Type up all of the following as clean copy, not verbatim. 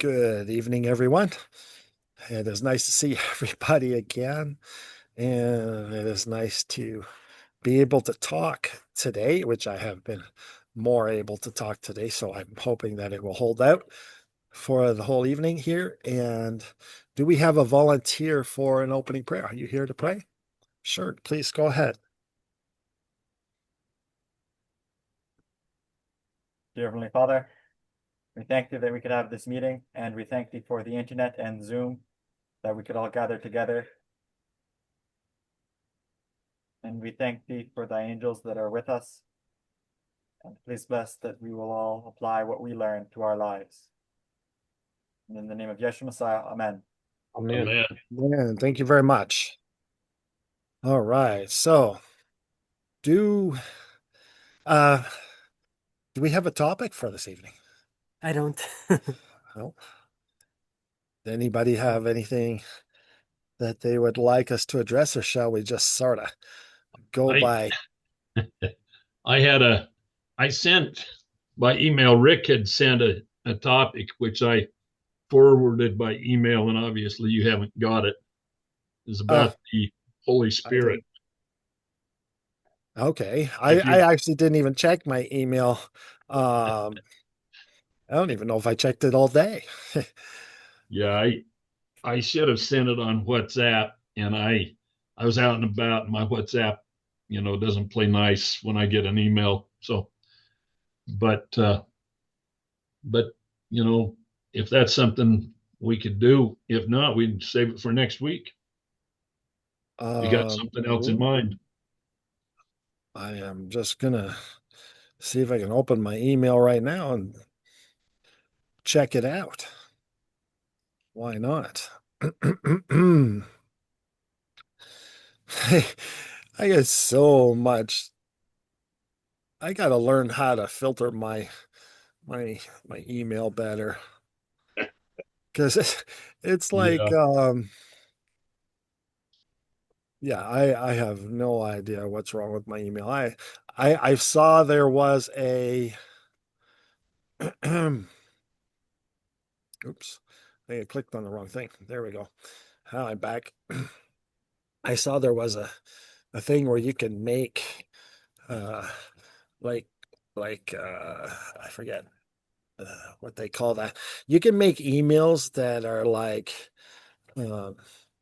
Good evening, everyone. It is nice to see everybody again, and it is nice to be able to talk today, which I have been more able to talk today. So I'm hoping that it will hold out for the whole evening here. And do we have a volunteer for an opening prayer? Are you here to pray? Sure, please go ahead. Dear Heavenly Father, we thank thee that we could have this meeting, and we thank thee for the internet and Zoom, that we could all gather together. And we thank thee for thy angels that are with us. And please bless that we will all apply what we learn to our lives. And in the name of Yeshua Messiah, Amen. Amen. Man, thank you very much. All right. So do uh do we have a topic for this evening? I don't. Well, anybody have anything that they would like us to address, or shall we just sort of go I by? I sent by email. Rick had sent a topic which I forwarded by email, and obviously you haven't got it. It's Uh, about the Holy I Spirit. didn't. Okay. If I you, actually didn't even check my email. Um, I don't even know if I checked it all day. yeah, I should have sent it on WhatsApp, and I was out and about, and my WhatsApp, doesn't play nice when I get an email. So, but but you know, if that's something we could do, if not, we'd save it for next week. You got something else in Ooh, mind? I am just gonna see if I can open my email right now and check it out. Why not? I get so much. I gotta learn how to filter my my email better because it's like Yeah, yeah, I have no idea what's wrong with my email. I saw there was a oops, I think I clicked on the wrong thing. There we go. Now I'm back. I saw there was a thing where you can make uh like I forget what they call that. You can make emails that are like uh,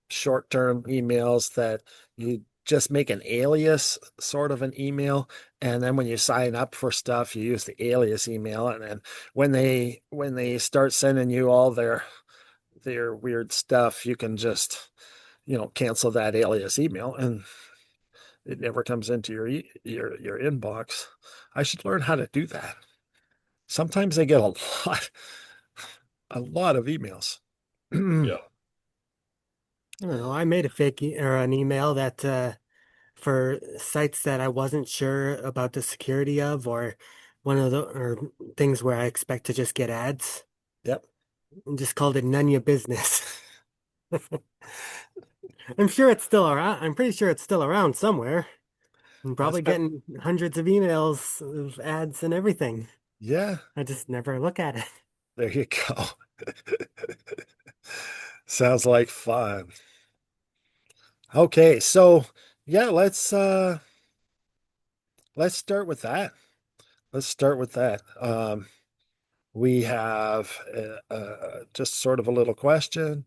short-term emails that you just make an alias sort of an email, and then when you sign up for stuff you use the alias email, and then when they start sending you all their weird stuff you can just cancel that alias email and it never comes into your inbox. I should learn how to do that. Sometimes I get lot a lot of emails. yeah. I don't know. I made a or an email that for sites that I wasn't sure about the security of, or one of the or things where I expect to just get ads, Yep. and just called it none your business. I'm sure it's still around. I'm pretty sure it's still around somewhere. I'm That's probably been, getting hundreds of emails of ads and everything. yeah, I just never look at it. there you go. Sounds like fun. Okay, so yeah, let's start with that. Let's start with that. We have just sort of a little question.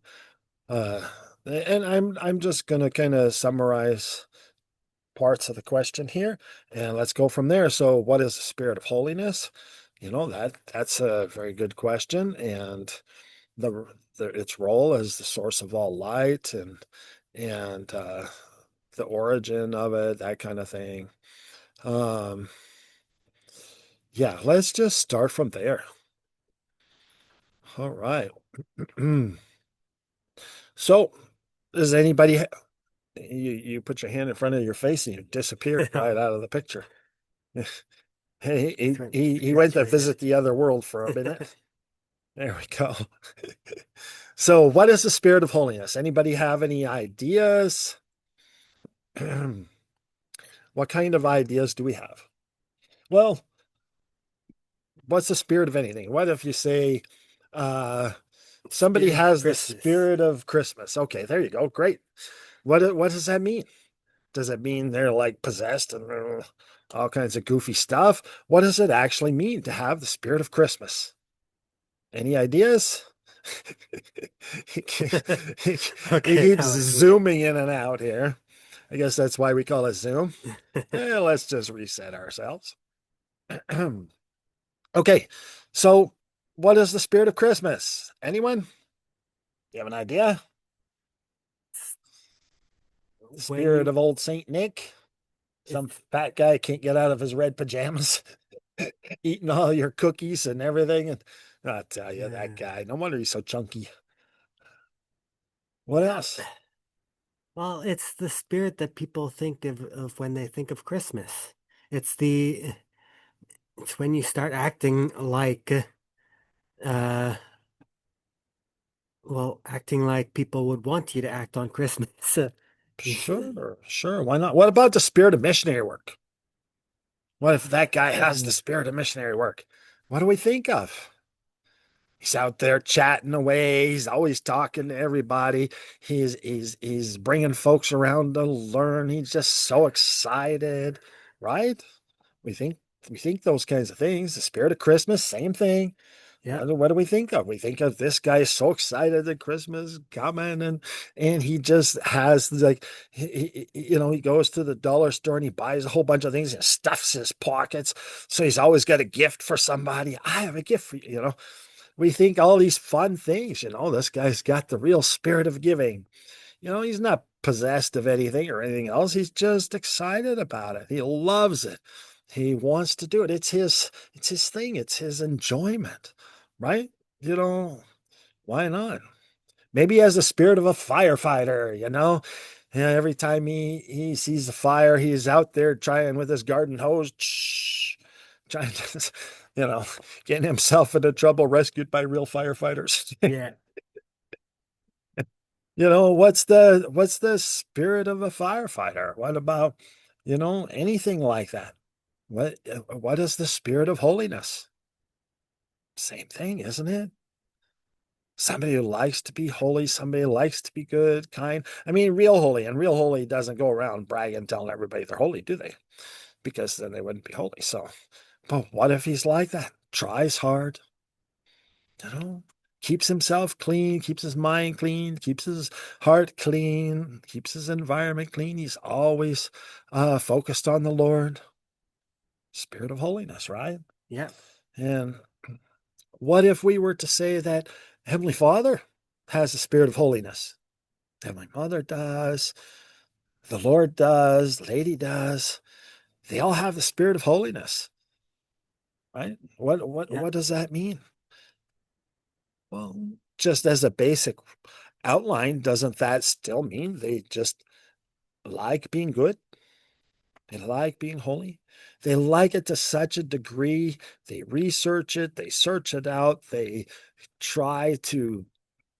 Uh, and I'm just gonna kind of summarize parts of the question here, and let's go from there. So, what is the spirit of holiness? That's a very good question, and the, its role as the source of all light and the origin of it, that kind of thing. Um, yeah, let's just start from there. All right. So, does anybody you put your hand in front of your face and you disappeared right out of the picture? He he Just went he went to spiritually. visit the other world for a minute. There we go. So, what is the spirit of holiness? Anybody have any ideas? What kind of ideas do we have? Well, what's the spirit of anything? What if you say, uh, Somebody Spirit of has the Christmas. spirit of Christmas. Okay, there you go. Great. What does that mean? Does it mean they're like possessed and all kinds of goofy stuff? What does it actually mean to have the spirit of Christmas? Any ideas? he, he Okay, keeps now let's see. zooming in and out here. I guess that's why we call it Zoom. Let's just reset ourselves. Okay, so what is the spirit of Christmas? Anyone? Do you have an idea? When Spirit you of old Saint Nick? Some it's fat guy can't get out of his red pajamas, eating all your cookies and everything. And I tell you, that guy, no wonder he's so chunky. What yeah. else? Well, it's the spirit that people think of when they think of Christmas. It's it's when you start acting like uh acting like people would want you to act on Christmas. Sure, sure. Why not? What about the spirit of missionary work? What if that guy has the spirit of missionary work? What do we think of? He's out there chatting away. He's always talking to everybody. He's bringing folks around to learn. He's just so excited, right? We think we think those kinds of things. The spirit of Christmas, same thing. Yeah, What do we think of? We think of this guy is so excited that Christmas is coming, and he just has like he goes to the dollar store and he buys a whole bunch of things and stuffs his pockets. So he's always got a gift for somebody. I have a gift for you. We think all these fun things. This guy's got the real spirit of giving. He's not possessed of anything or anything else. He's just excited about it. He loves it. He wants to do it. It's his thing. It's his enjoyment, right? Why not? Maybe he has the spirit of a firefighter. Yeah, every time he sees the fire, he's out there trying with his garden hose, trying to, you know, getting himself into trouble, rescued by real firefighters. yeah, What's the spirit of a firefighter? What about, anything like that? What is the spirit of holiness? Same thing, isn't it? Somebody who likes to be holy, somebody who likes to be good, kind. I mean, real holy, and real holy doesn't go around bragging, telling everybody they're holy, do they? Because then they wouldn't be holy. So, but what if he's like that? Tries hard, you know, keeps himself clean, keeps his mind clean, keeps his heart clean, keeps his environment clean. He's always focused on the Lord. Spirit of holiness, right? yeah, And what if we were to say that Heavenly Father has the spirit of holiness? Heavenly Mother does, the Lord does, the Lady does. They all have the spirit of holiness, right? What what yeah, what does that mean? Well, just as a basic outline, doesn't that still mean they just like being good? They like being holy. They like it to such a degree. They research it, they search it out, they try to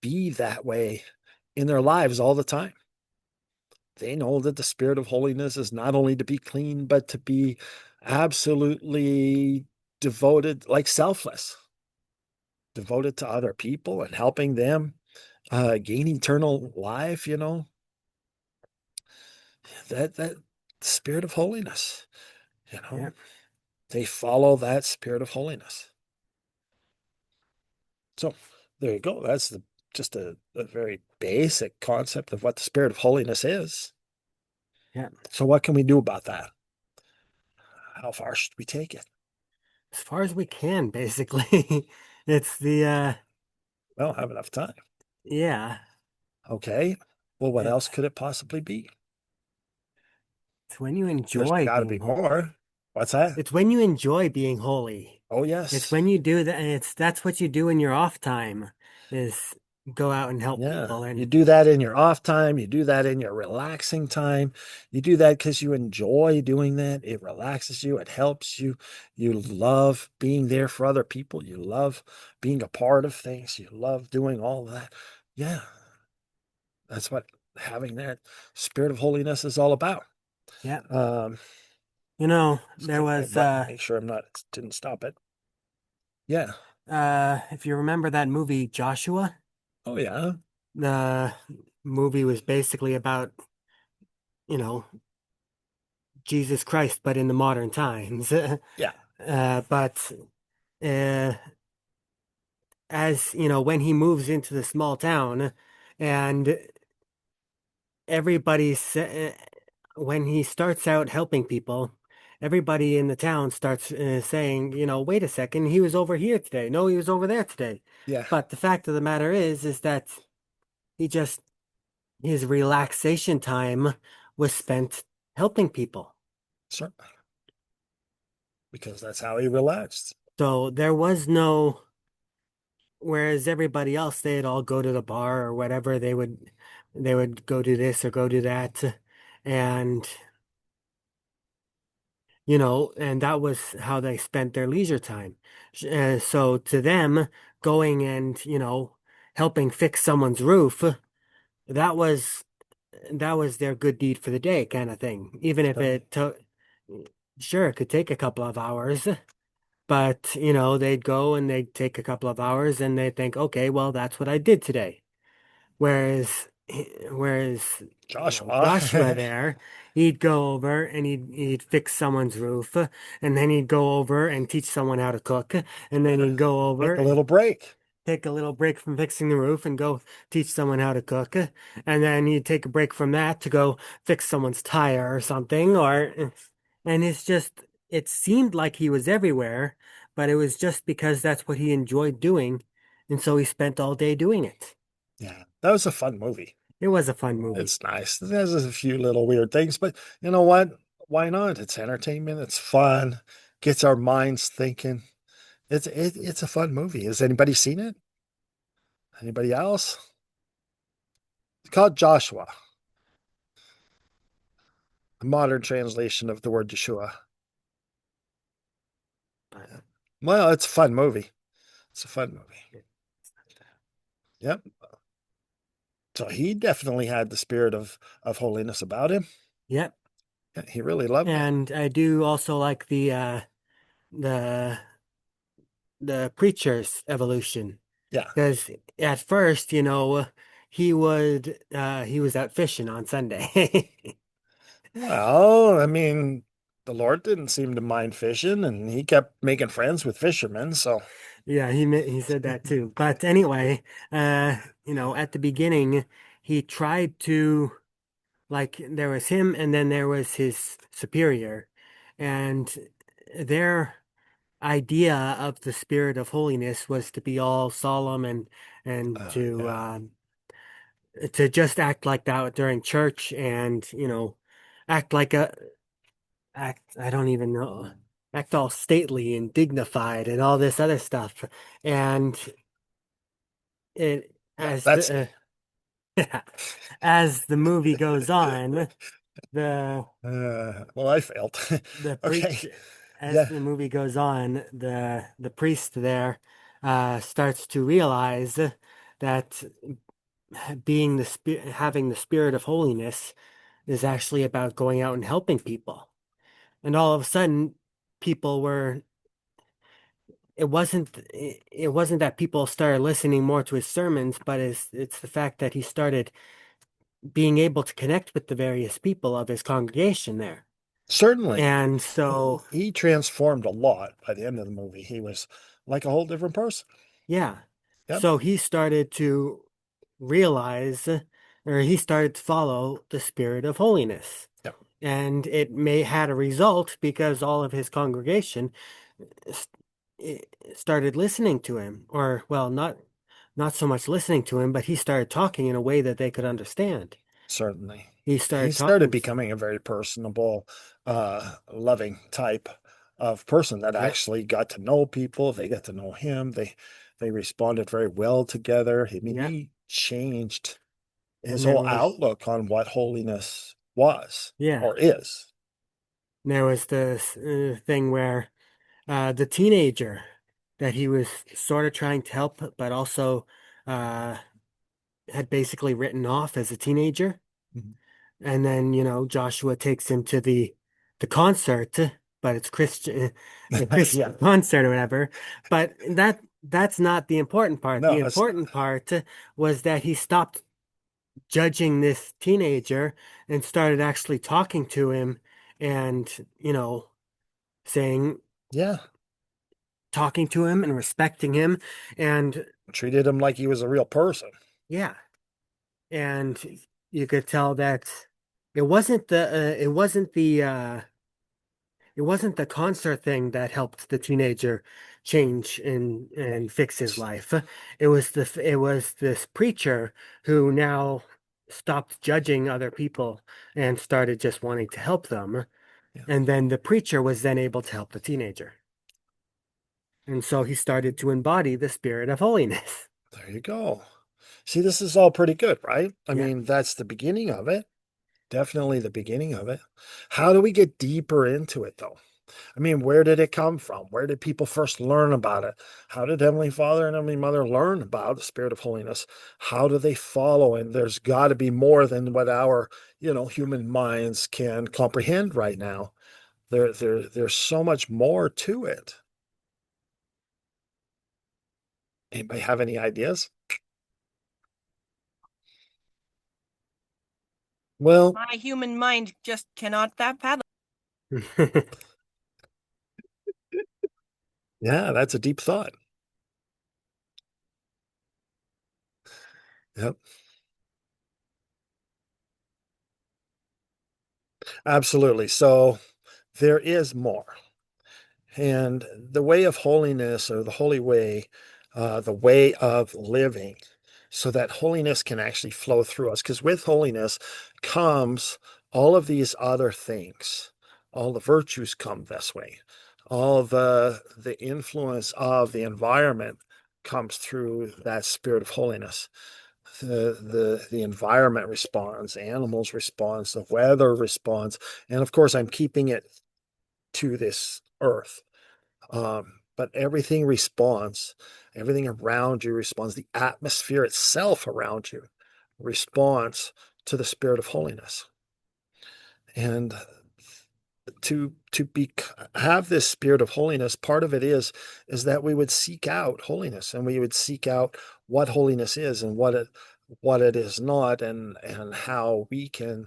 be that way in their lives all the time. They know that the spirit of holiness is not only to be clean, but to be absolutely devoted, like selfless, devoted to other people and helping them gain eternal life. That spirit of holiness. You yeah, know, they follow that spirit of holiness. So there you go. That's just a very basic concept of what the spirit of holiness is. yeah. So what can we do about that? How far should we take it? As far as we can, basically. It's the We don't have enough time. yeah. Okay. Well, what It, else could it possibly be? it's when you There's enjoy got to be being holy. more. What's that? It's when you enjoy being holy. Oh, It's yes. when you do that, and that's what you do in your off time is go out and help Yeah. people. You And do that in your off time. You do that in your relaxing time. You do that because you enjoy doing that. It relaxes you. It helps you. You love being there for other people. You love being a part of things. You love doing all that. Yeah. That's what having that spirit of holiness is all about. yeah, Um, let's there click my was button, make sure didn't stop it. Yeah. if you remember that movie Joshua, Oh yeah. The movie was basically about, you know, Jesus Christ, but in the modern times. Yeah. But uh, as you know, when he moves into the small town, and everybody's when he starts out helping people, everybody in the town starts saying, wait a second, he was over here today. No, he was over there today. Yeah. But the fact of the matter is that he just his relaxation time was spent helping people. Certainly. Because that's how he relaxed. So there was no, whereas everybody else, they'd all go to the bar or whatever, they would go do this or go do that. And and that was how they spent their leisure time. So to them, going and, helping fix someone's roof, that was that was their good deed for the day kind of thing. Even if Certainly. it took, sure, it could take a couple of hours, but, they'd go and they'd take a couple of hours and they'd think, okay, well, that's what I did today. Whereas, whereas, Joshua. Joshua there, he'd go over and he'd fix someone's roof, and then he'd go over and teach someone how to cook, and then he'd go over Take a and little break. take a little break from fixing the roof and go teach someone how to cook, and then he'd take a break from that to go fix someone's tire or something, and it seemed like he was everywhere, but it was just because that's what he enjoyed doing, and so he spent all day doing it. Yeah. That was a fun movie. It was a fun movie. It's nice. There's a few little weird things, but you know what? Why not? It's entertainment. It's fun. Gets our minds thinking. It's a fun movie. Has anybody seen it? Anybody else? It's called Joshua, a modern translation of the word Yeshua. But Well, it's a fun movie. It's a fun movie. Yep. So he definitely had the spirit of holiness about him. yep. Yeah, he really loved it. And I do also like the the preacher's evolution. Yeah. Because at first, he was out fishing on Sunday. Well, I mean, the Lord didn't seem to mind fishing, and he kept making friends with fishermen. So, Yeah, he said that too. But anyway, at the beginning, he tried to, like, there was him and then there was his superior, and their idea of the spirit of holiness was to be all solemn and yeah, to just act like that during church, and act like a act I don't even know, act all stately and dignified and all this other stuff. And it yeah, as that's the as the movie goes on, the well, I failed. the Okay. preach as Yeah, the movie goes on, the priest there starts to realize that having the spirit of holiness is actually about going out and helping people. And all of a sudden, people were it wasn't that people started listening more to his sermons, but it's the fact that he started being able to connect with the various people of his congregation there. certainly. And He, so, he transformed a lot by the end of the movie. He was like a whole different person. yeah. Yep. So he started to realize, or he started to follow the spirit of holiness. Yep. And it may had a result because all of his congregation s- started listening to him, or well, not so much listening to him, but he started talking in a way that they could understand. Certainly. He He started started talking. becoming a very personable, loving type of person that Yep, actually got to know people. They got to know him. They responded very well together. I mean, yep. he changed his And there whole was, outlook on what holiness was yeah, or is. there was this thing where the teenager that he was sort of trying to help, but also uh, had basically written off as a teenager. Mhm. And then, Joshua takes him to the concert, but it's Christian, a Yeah. Christian concert or whatever. But that's not the important part. The No, it's important part was that he stopped judging this teenager and started actually talking to him and, saying, yeah. talking to him and respecting him. And Treated him like he was a real person. yeah, and you could tell that it wasn't the concert thing that helped the teenager change and fix his life. It was this preacher who now stopped judging other people and started just wanting to help them. Yeah. And then the preacher was then able to help the teenager. And so he started to embody the spirit of holiness. There you go. See, this is all pretty good, right? I Yeah. mean, that's the beginning of it. Definitely the beginning of it. How do we get deeper into it, though? I mean, where did it come from? Where did people first learn about it? How did Heavenly Father and Heavenly Mother learn about the Spirit of Holiness? How do they follow? And there's got to be more than what our, human minds can comprehend right now. There's so much more to it. Anybody have any ideas? Well, My human mind just cannot fathom. yeah, that's a deep thought. Yep, absolutely. So there is more. And the way of holiness, or the holy way, the way of living, so that holiness can actually flow through us. Because with holiness comes all of these other things. All the virtues come this way. All the influence of the environment comes through that spirit of holiness. The environment responds, animals responds, the weather responds, and of course I'm keeping it to this earth. But everything responds, everything around you responds, the atmosphere itself around you responds to the spirit of holiness. And to be have this spirit of holiness, part of it is that we would seek out holiness, and we would seek out what holiness is and what it is not, and how we can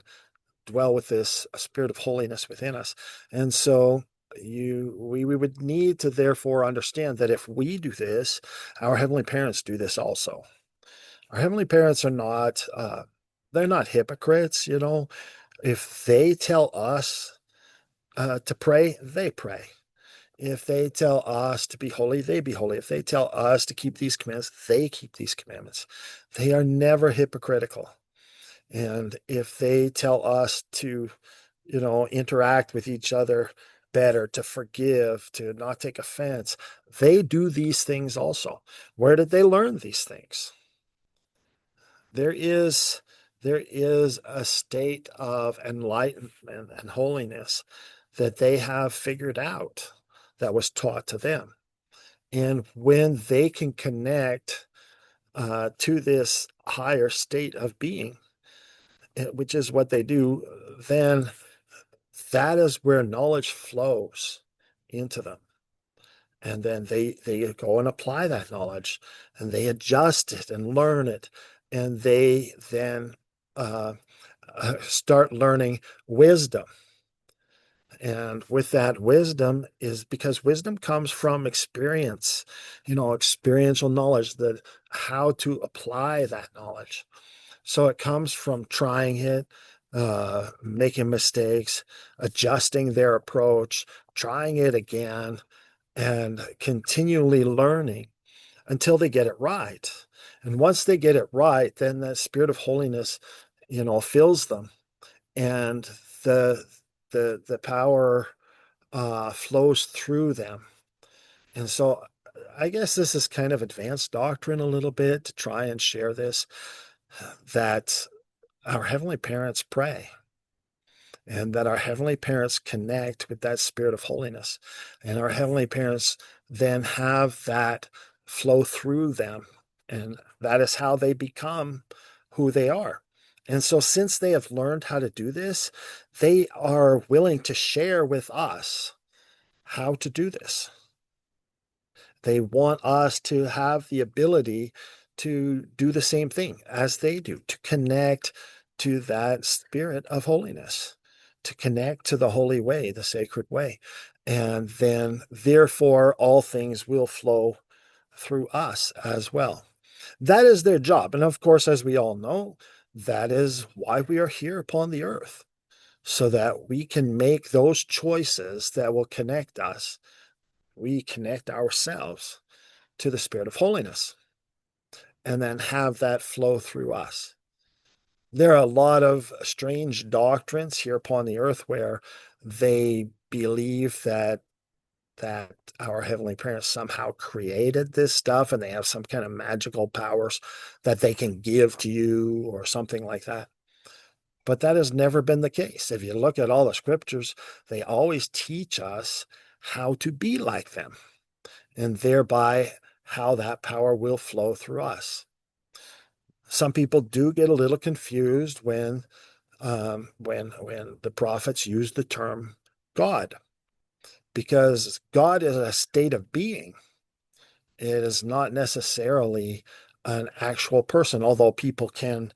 dwell with this spirit of holiness within us. And so we would need to therefore understand that if we do this, our heavenly parents do this also. Our heavenly parents are not they're not hypocrites. If they tell us to pray, they pray. If they tell us to be holy, they be holy. If they tell us to keep these commandments, they keep these commandments. They are never hypocritical. And if they tell us to, interact with each other better, to forgive, to not take offense, they do these things also. Where did they learn these things? There is a state of enlightenment and holiness that they have figured out, that was taught to them. And when they can connect to this higher state of being, which is what they do, then that is where knowledge flows into them. And then they go and apply that knowledge, and they adjust it and learn it. And they then uh, start learning wisdom. And with that wisdom, is because wisdom comes from experience, experiential knowledge, that how to apply that knowledge. So it comes from trying it, making mistakes, adjusting their approach, trying it again, and continually learning until they get it right. And once they get it right, then the spirit of holiness, fills them, and the power flows through them. And so I guess this is kind of advanced doctrine a little bit, to try and share this, that our heavenly parents pray, and that our heavenly parents connect with that spirit of holiness, and our heavenly parents then have that flow through them, and that is how they become who they are. And so since they have learned how to do this, they are willing to share with us how to do this. They want us to have the ability to do the same thing as they do, to connect to that spirit of holiness, to connect to the holy way, the sacred way. And then, therefore, all things will flow through us as well. That is their job. And of course, as we all know, that is why we are here upon the earth, so that we can make those choices that will connect us. We connect ourselves to the Spirit of holiness and then have that flow through us. There are a lot of strange doctrines here upon the earth where they believe that our heavenly parents somehow created this stuff and they have some kind of magical powers that they can give to you or something like that. But that has never been the case. If you look at all the scriptures, they always teach us how to be like them, and thereby how that power will flow through us. Some people do get a little confused when the prophets use the term God, because God is a state of being. It is not necessarily an actual person, although people can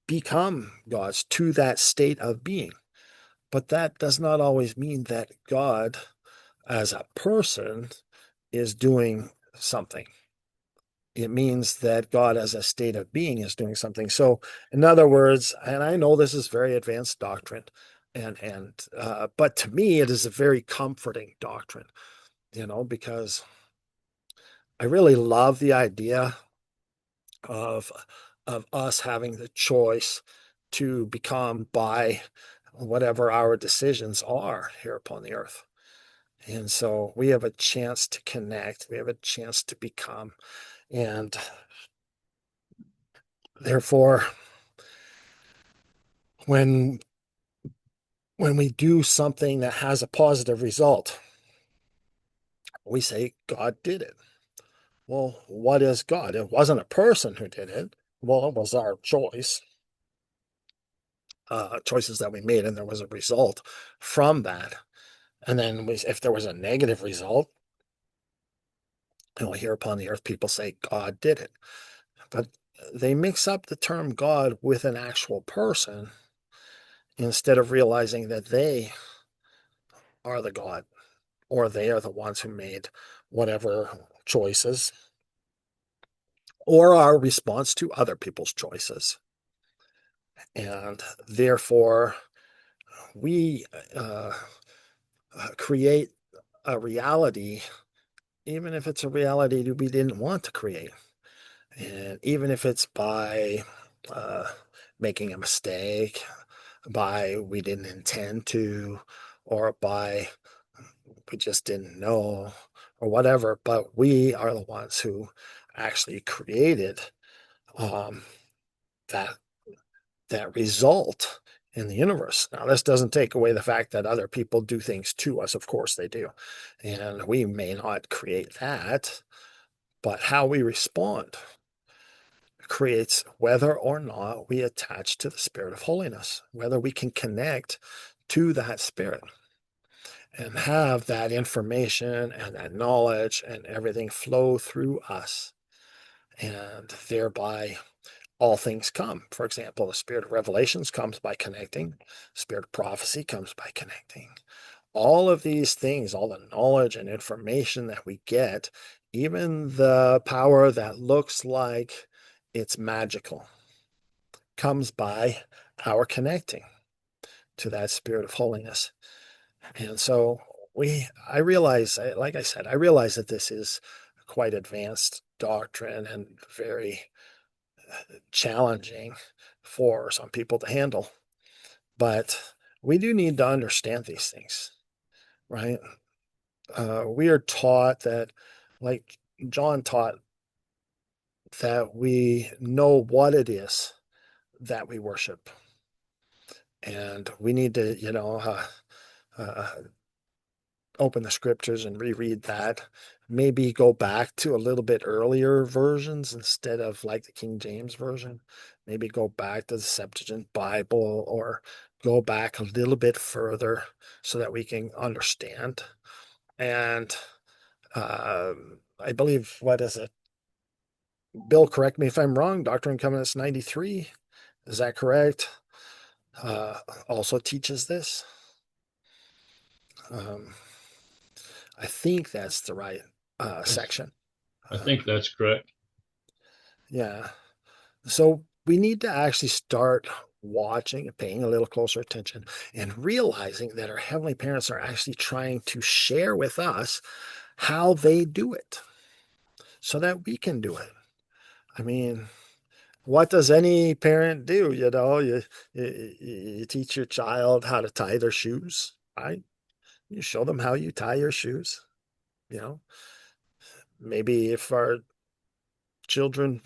become gods to that state of being. But that does not always mean that God as a person is doing something. It means that God as a state of being is doing something. So, in other words, and I know this is very advanced doctrine, but to me, it is a very comforting doctrine, because I really love the idea of us having the choice to become by whatever our decisions are here upon the earth. And so we have a chance to connect, we have a chance to become, and therefore, when we do something that has a positive result, we say God did it. Well, what is God? It wasn't a person who did it. Well, it was our choices that we made, and there was a result from that. And then if there was a negative result, here upon the earth, people say God did it. But they mix up the term God with an actual person instead of realizing that they are the God, or they are the ones who made whatever choices, or our response to other people's choices. And therefore, we create a reality, even if it's a reality that we didn't want to create. And even if it's by making a mistake, by we didn't intend to, or by we just didn't know, or whatever, but we are the ones who actually created that result in the universe. Now, this doesn't take away the fact that other people do things to us. Of course they do. And we may not create that, but how we respond creates whether or not we attach to the Spirit of holiness, whether we can connect to that Spirit and have that information and that knowledge and everything flow through us. And thereby all things come. For example, the Spirit of revelations comes by connecting. The Spirit of prophecy comes by connecting. All of these things, all the knowledge and information that we get, even the power that looks like it's magical, comes by our connecting to that Spirit of holiness. And so I realize, like I said, I realize that this is quite advanced doctrine and very challenging for some people to handle. But we do need to understand these things, right? We are taught that, like John taught, that we know what it is that we worship. And we need to, uh, open the scriptures and reread that. Maybe go back to a little bit earlier versions instead of like the King James Version. Maybe go back to the Septuagint Bible, or go back a little bit further so that we can understand. And I believe, what is it? Bill, correct me if I'm wrong. Doctrine and Covenants 93. Is that correct? Uh, Also teaches this. Um, I think that's the right section. I think that's correct. Yeah. So we need to actually start watching and paying a little closer attention and realizing that our heavenly parents are actually trying to share with us how they do it so that we can do it. I mean, what does any parent do? You teach your child how to tie their shoes, right? You show them how you tie your shoes. You know, maybe if our children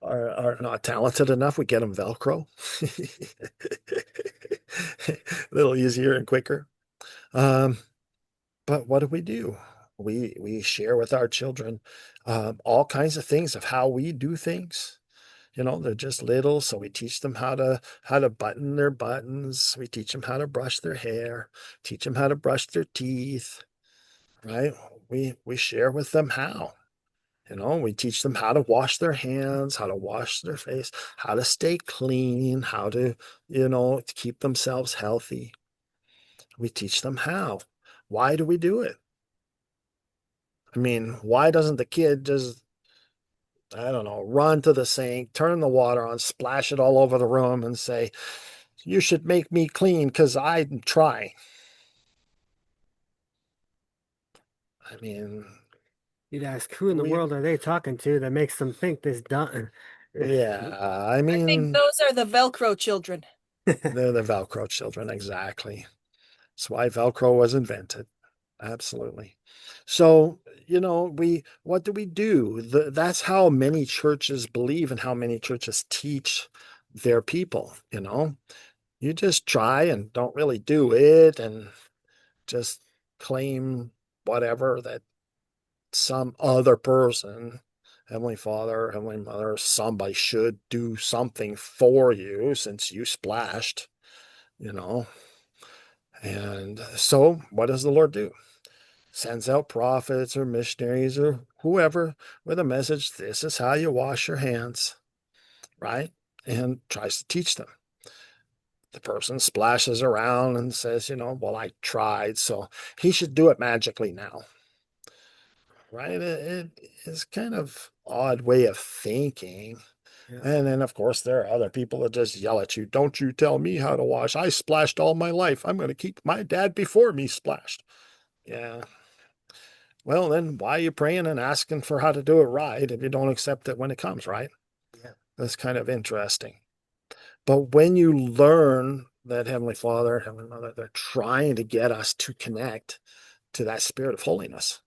are not talented enough, we get them Velcro. A little easier and quicker. Um, but what do? We share with our children all kinds of things of how we do things. They're just little, so we teach them how to button their buttons. We teach them how to brush their hair, teach them how to brush their teeth, right? We share with them how. We teach them how to wash their hands, how to wash their face, how to stay clean, how to keep themselves healthy. We teach them how. Why do we do it? I mean, why doesn't the kid just, I don't know, run to the sink, turn the water on, splash it all over the room, and say, "You should make me clean because I'm trying." I mean, You'd ask, who in the we, world are they talking to that makes them think this done? yeah, I I think mean, those are the Velcro children. they're the Velcro children, exactly. That's why Velcro was invented. Absolutely. So, what do we do? That's how many churches believe and how many churches teach their people. You just try and don't really do it and just claim whatever that some other person, Heavenly Father, Heavenly Mother, somebody should do something for you since you splashed, you know. And so, what does the Lord do? Sends out prophets or missionaries or whoever with a message. This is how you wash your hands, right? And tries to teach them. The person splashes around and says, well, I tried, so he should do it magically now, right? It is kind of odd way of thinking. Yeah. And then, of course, there are other people that just yell at you. Don't you tell me how to wash. I splashed all my life. I'm going to keep my dad before me splashed. Yeah. Well, then why are you praying and asking for how to do it right if you don't accept it when it comes, right? Yeah. That's kind of interesting. But when you learn that Heavenly Father, Heavenly Mother, they're trying to get us to connect to that Spirit of holiness.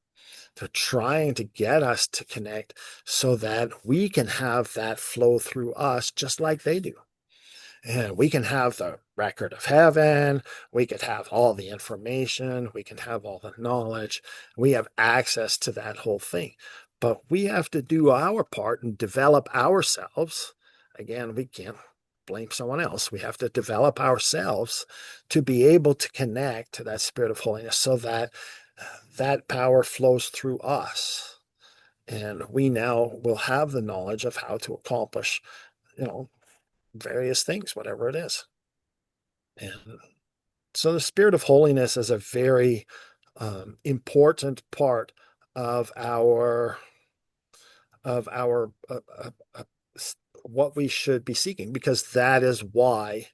They're trying to get us to connect so that we can have that flow through us just like they do. And we can have the record of heaven. We could have all the information. We can have all the knowledge. We have access to that whole thing. But we have to do our part and develop ourselves. Again, we can't blame someone else. We have to develop ourselves to be able to connect to that Spirit of holiness so that that power flows through us. And we now will have the knowledge of how to accomplish, you know, various things, whatever it is. And so the Spirit of holiness is a very important part of our what we should be seeking, because that is why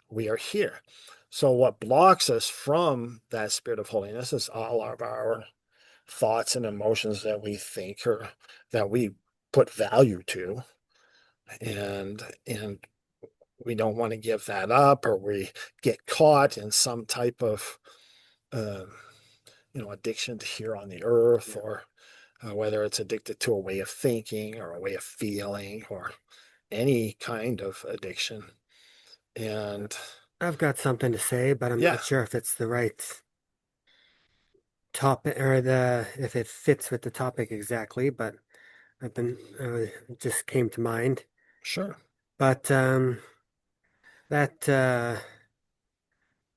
we are here. So what blocks us from that Spirit of holiness is all of our thoughts and emotions that we think or that we put value to, and we don't want to give that up, or we get caught in some type of uh, addiction to here on the earth, or whether it's addicted to a way of thinking or a way of feeling or any kind of addiction. And I've got something to say, but I'm yeah, not sure if it's the right topic or if it fits with the topic exactly, but it just came to mind. sure. But that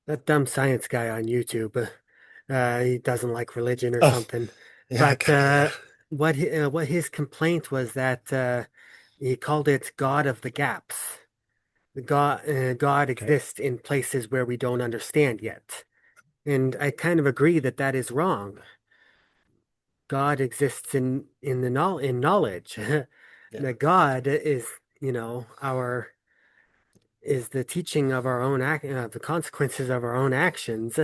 that dumb science guy on YouTube, he doesn't like religion or Oh, something. Yeah, But what his complaint was that he called it God of the gaps. God okay. exists in places where we don't understand yet. And I kind of agree that that is wrong. God exists in knowledge. Yeah, That God is, our is the teaching of our own the consequences of our own actions.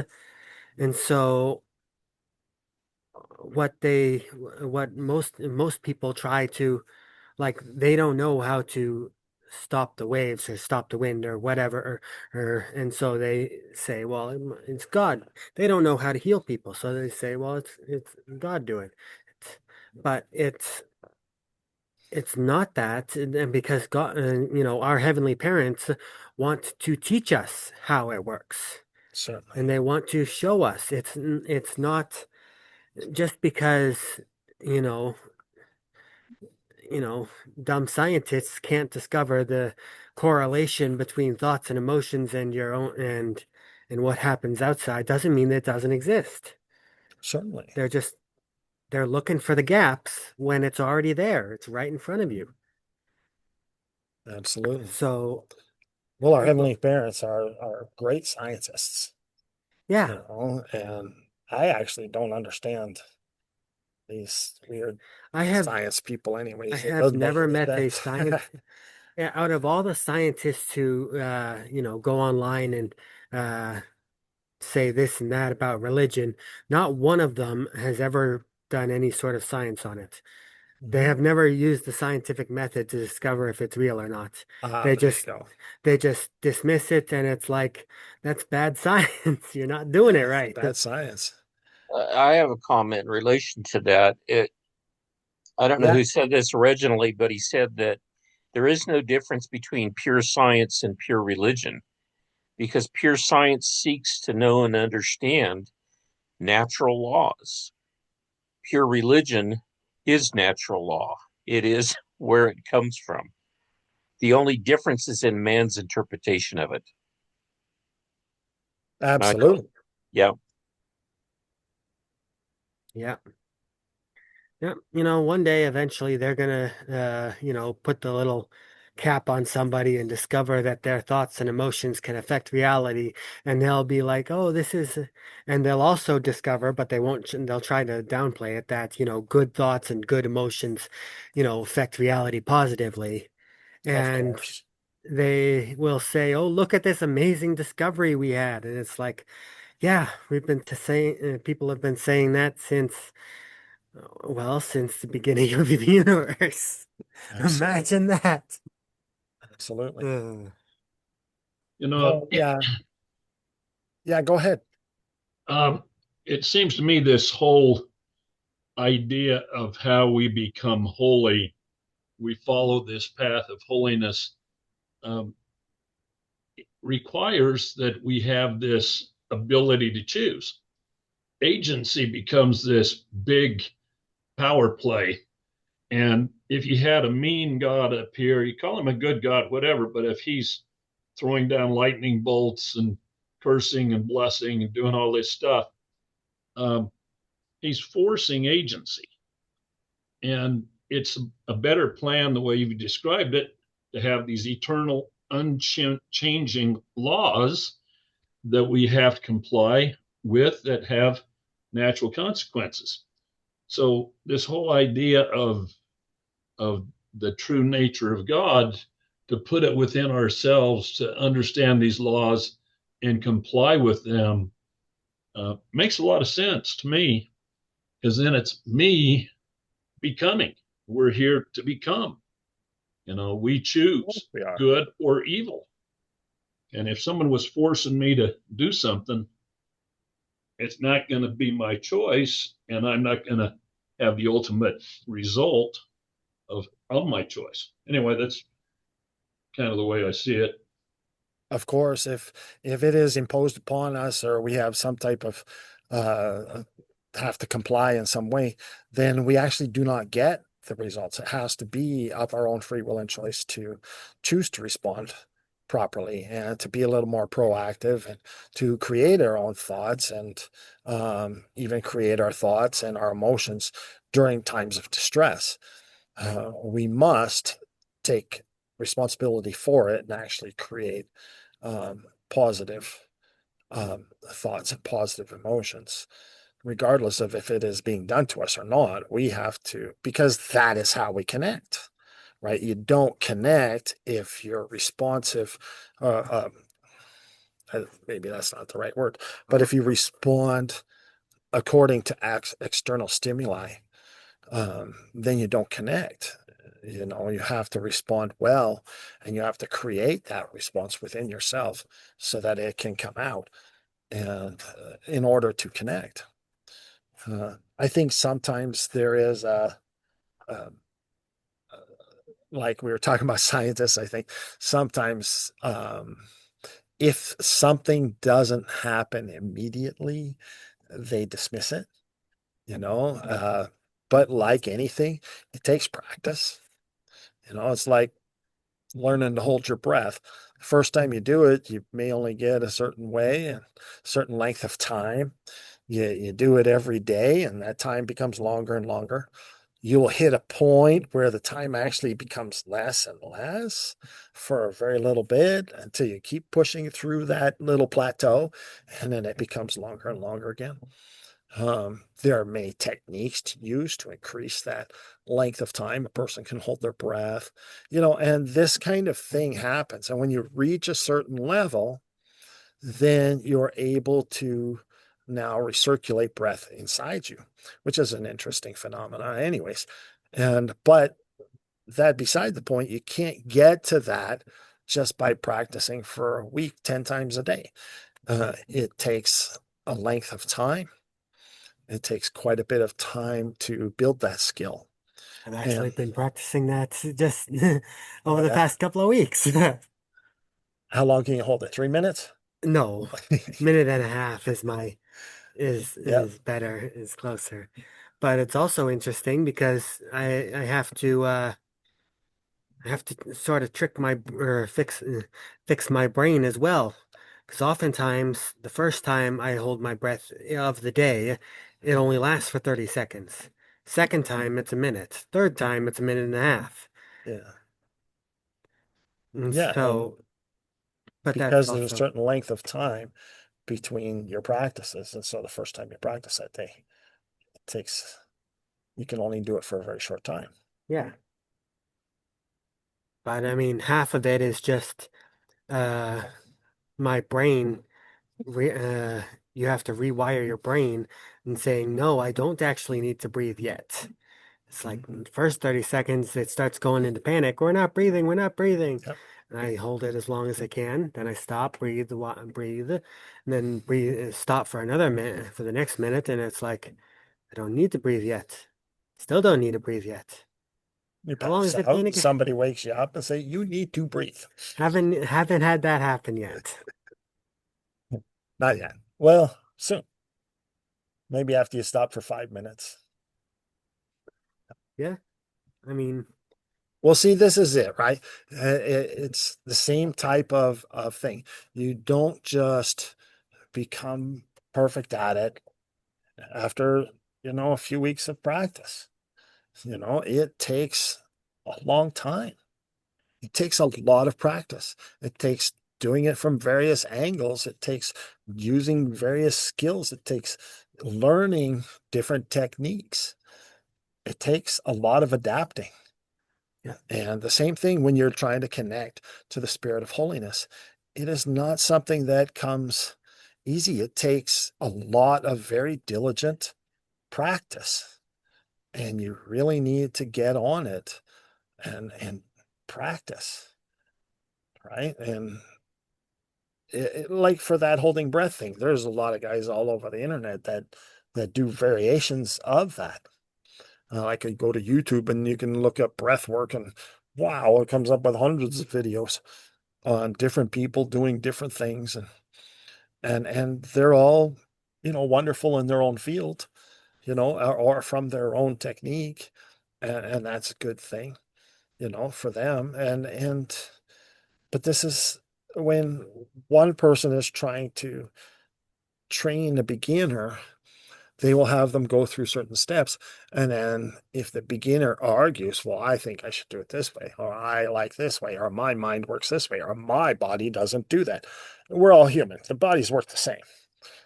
And so what most people try to, like, they don't know how to stop the waves or stop the wind or whatever, and so they say, well, it's God. They don't know how to heal people, so they say, well, it's God doing it. But it's not that, and because God, our heavenly parents want to teach us how it works, certainly. and they want to show us. It's not just because, you know, you know, dumb scientists can't discover the correlation between thoughts and emotions and your own and what happens outside doesn't mean it doesn't exist. Certainly. They're just they're looking for the gaps when it's already there. It's right in front of you. Absolutely. So, Well, our heavenly parents are great scientists, yeah, and I actually don't understand these weird I have science people I anyways. It have doesn't make never any met a sense. science out of all the scientists who go online and say this and that about religion, not one of them has ever done any sort of science on it. They Mhm. have never used the scientific method to discover if it's real or not. Ah, They there you just go. they just dismiss it, and it's like, that's bad science. You're not doing it Yeah, right. bad science. I have a comment in relation to that. I don't know Yeah, who said this originally, but he said that there is no difference between pure science and pure religion because pure science seeks to know and understand natural laws. Pure religion is natural law, it is where it comes from. The only difference is in man's interpretation of it. Uh, absolutely. yeah, Yeah. Yeah, one day eventually they're gonna, put the little cap on somebody and discover that their thoughts and emotions can affect reality, and they'll be like, "Oh, this is," and they'll also discover, but they won't. They'll try to downplay it that good thoughts and good emotions, affect reality positively, Of and course. they will say, "Oh, look at this amazing discovery we had," and it's like, yeah, we've been to saying, people have been saying that since. Well, since the beginning of the universe. Absolutely. Imagine that. Absolutely. Uh, You know, Well, yeah. Yeah, go ahead. um, it seems to me this whole idea of how we become holy, we follow this path of holiness, um, requires that we have this ability to choose. Agency becomes this big power play. And if you had a mean God up here, you call him a good God, whatever, but if he's throwing down lightning bolts and cursing and blessing and doing all this stuff, um, he's forcing agency. And it's a better plan, the way you've described it, to have these eternal, unchanging laws that we have to comply with that have natural consequences. So this whole idea of the true nature of God, to put it within ourselves to understand these laws and comply with them, makes a lot of sense to me, because then it's me becoming. We're here to become. We choose We are. good or evil. And if someone was forcing me to do something, it's not going to be my choice, and I'm not going to have the ultimate result of my choice. Anyway, that's kind of the way I see it. Of course, if it is imposed upon us or we have some type of uh have to comply in some way, then we actually do not get the results. It has to be of our own free will and choice to choose to respond properly and to be a little more proactive and to create our own thoughts and even create our thoughts and our emotions during times of distress. We must take responsibility for it and actually create positive thoughts and positive emotions, regardless of if it is being done to us or not. We have to, because that is how we connect, right? You don't connect if you're responsive. Maybe that's not the right word, but if you respond according to external stimuli, then you don't connect. You have to respond well, and you have to create that response within yourself so that it can come out, and in order to connect. I think sometimes there is like we were talking about scientists, I think sometimes if something doesn't happen immediately, they dismiss it, you know. But like anything, it takes practice. It's like learning to hold your breath. The first time you do it, you may only get a certain way and a certain length of time. You do it every day, and that time becomes longer and longer. You will hit a point where the time actually becomes less and less for a very little bit until you keep pushing through that little plateau, and then it becomes longer and longer again. There are many techniques to use to increase that length of time a person can hold their breath, and this kind of thing happens. And when you reach a certain level, then you're able to now recirculate breath inside you, which is an interesting phenomenon anyways. But that beside the point, you can't get to that just by practicing for a week 10 times a day. It takes a length of time. It takes quite a bit of time to build that skill. I've actually And been practicing that just over the yeah, past couple of weeks. how long can you hold it? 3 minutes? No, minute and a half is my Yeah, is better, is closer. But it's also interesting because I have to sort of trick my or fix my brain as well. Because oftentimes the first time I hold my breath of the day, it only lasts for 30 seconds. Second time it's a minute. Third time it's a minute and a half. yeah, And yeah. And so, but that's because there's a also, certain length of time between your practices, and so the first time you practice that day, it takes, you can only do it for a very short time. yeah. But I mean, half of it is just uh my brain re you have to rewire your brain and saying, no, I don't actually need to breathe yet. It's like the first 30 seconds, it starts going into panic. We're not breathing. We're not breathing. Yep. And I hold it as long as I can. Then I stop, breathe, and then breathe, stop for another minute, for the next minute. And it's like, I don't need to breathe yet. Still don't need to breathe yet. You How long pass is it going to out, get? somebody wakes you up and say, you need to breathe. Haven't had that happen yet. Not yet. Well, soon. Maybe after you stop for 5 minutes. Yeah. I mean, Well, see, this is it, right? It's the same type of thing. You don't just become perfect at it after, a few weeks of practice. It takes a long time. It takes a lot of practice. It takes doing it from various angles. It takes using various skills. It takes learning different techniques. It takes a lot of adapting. yeah. And the same thing when you're trying to connect to the Spirit of Holiness. It is not something that comes easy. It takes a lot of very diligent practice. And you really need to get on it and practice, right? And like for that holding breath thing, there's a lot of guys all over the internet that do variations of that. I could go to YouTube and you can look up breath work, and wow, it comes up with hundreds of videos on different people doing different things, and they're all, wonderful in their own field, or from their own technique, and that's a good thing, for them. And but this is when one person is trying to train a beginner, they will have them go through certain steps. And then if the beginner argues, well, I think I should do it this way, or I like this way, or my mind works this way, or my body doesn't do that. We're all human. The bodies work the same.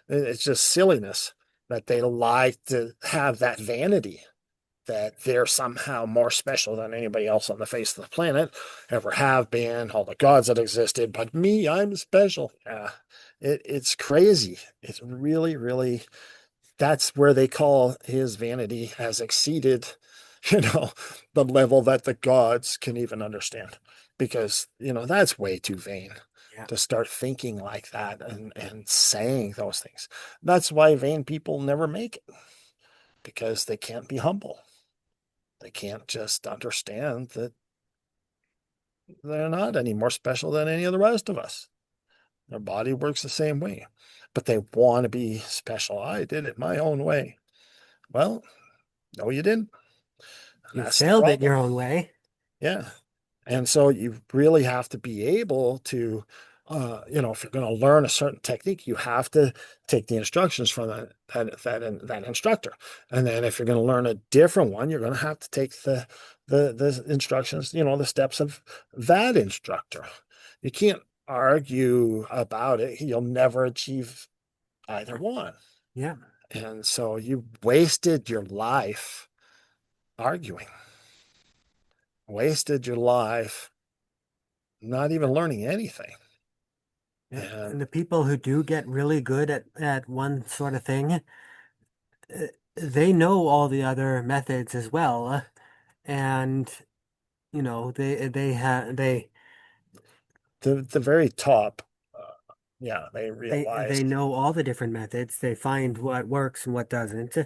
It's just silliness that they like to have that vanity that they're somehow more special than anybody else on the face of the planet ever have been, all the gods that existed, but me, I'm special. Yeah, it's crazy. It's really, really, that's where they call his vanity has exceeded, you know, the level that the gods can even understand. Because, that's way too vain Yeah. to start thinking like that and saying those things. That's why vain people never make it, because they can't be humble. They can't just understand that they're not any more special than any of the rest of us. Their body works the same way, but they want to be special. I did it my own way. Well, no, you didn't. And You that's the failed it problem. your own way. Yeah. And so you really have to be able to, if you're going to learn a certain technique, you have to take the instructions from that instructor. And then if you're going to learn a different one, you're going to have to take the instructions, the steps of that instructor. You can't argue about it. You'll never achieve either one. Yeah. And so you wasted your life arguing, wasted your life not even learning anything. Yeah. And And the people who do get really good at one sort of thing, they know all the other methods as well. And they the very top, yeah, they they realized, know all the different methods. They find what works and what doesn't,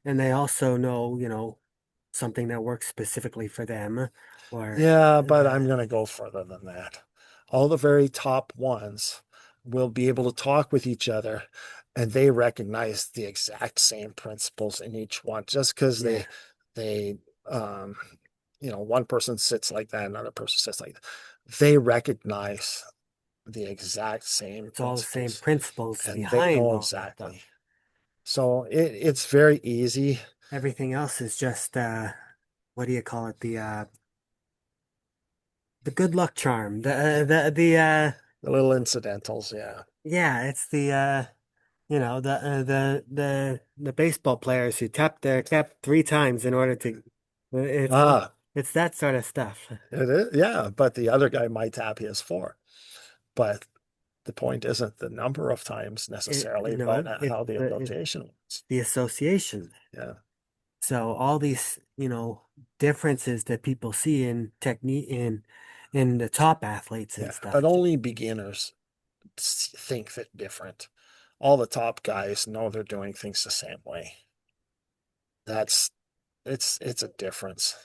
and they also know, something that works specifically for them, or yeah, but the I'm going to go further than that. All the very top ones will be able to talk with each other, and they recognize the exact same principles in each one. Just because yeah, they um one person sits like that, another person sits like that, they recognize the exact same it's all the same principles, principles and they behind know all that stuff. exactly. So it's very easy. Everything else is just what do you call it? The good luck charm. The little incidentals, yeah. Yeah, it's the baseball players who tap their cap 3 times in order to it's Ah, it's that sort of stuff. it is, yeah, but the other guy might tap his four. But the point isn't the number of times necessarily, but No, it's how the it's notation was. the association. Yeah. So all these, differences that people see in technique in the top athletes and Yeah. But stuff. only beginners think that different. All the top guys know they're doing things the same way. That's it's a difference.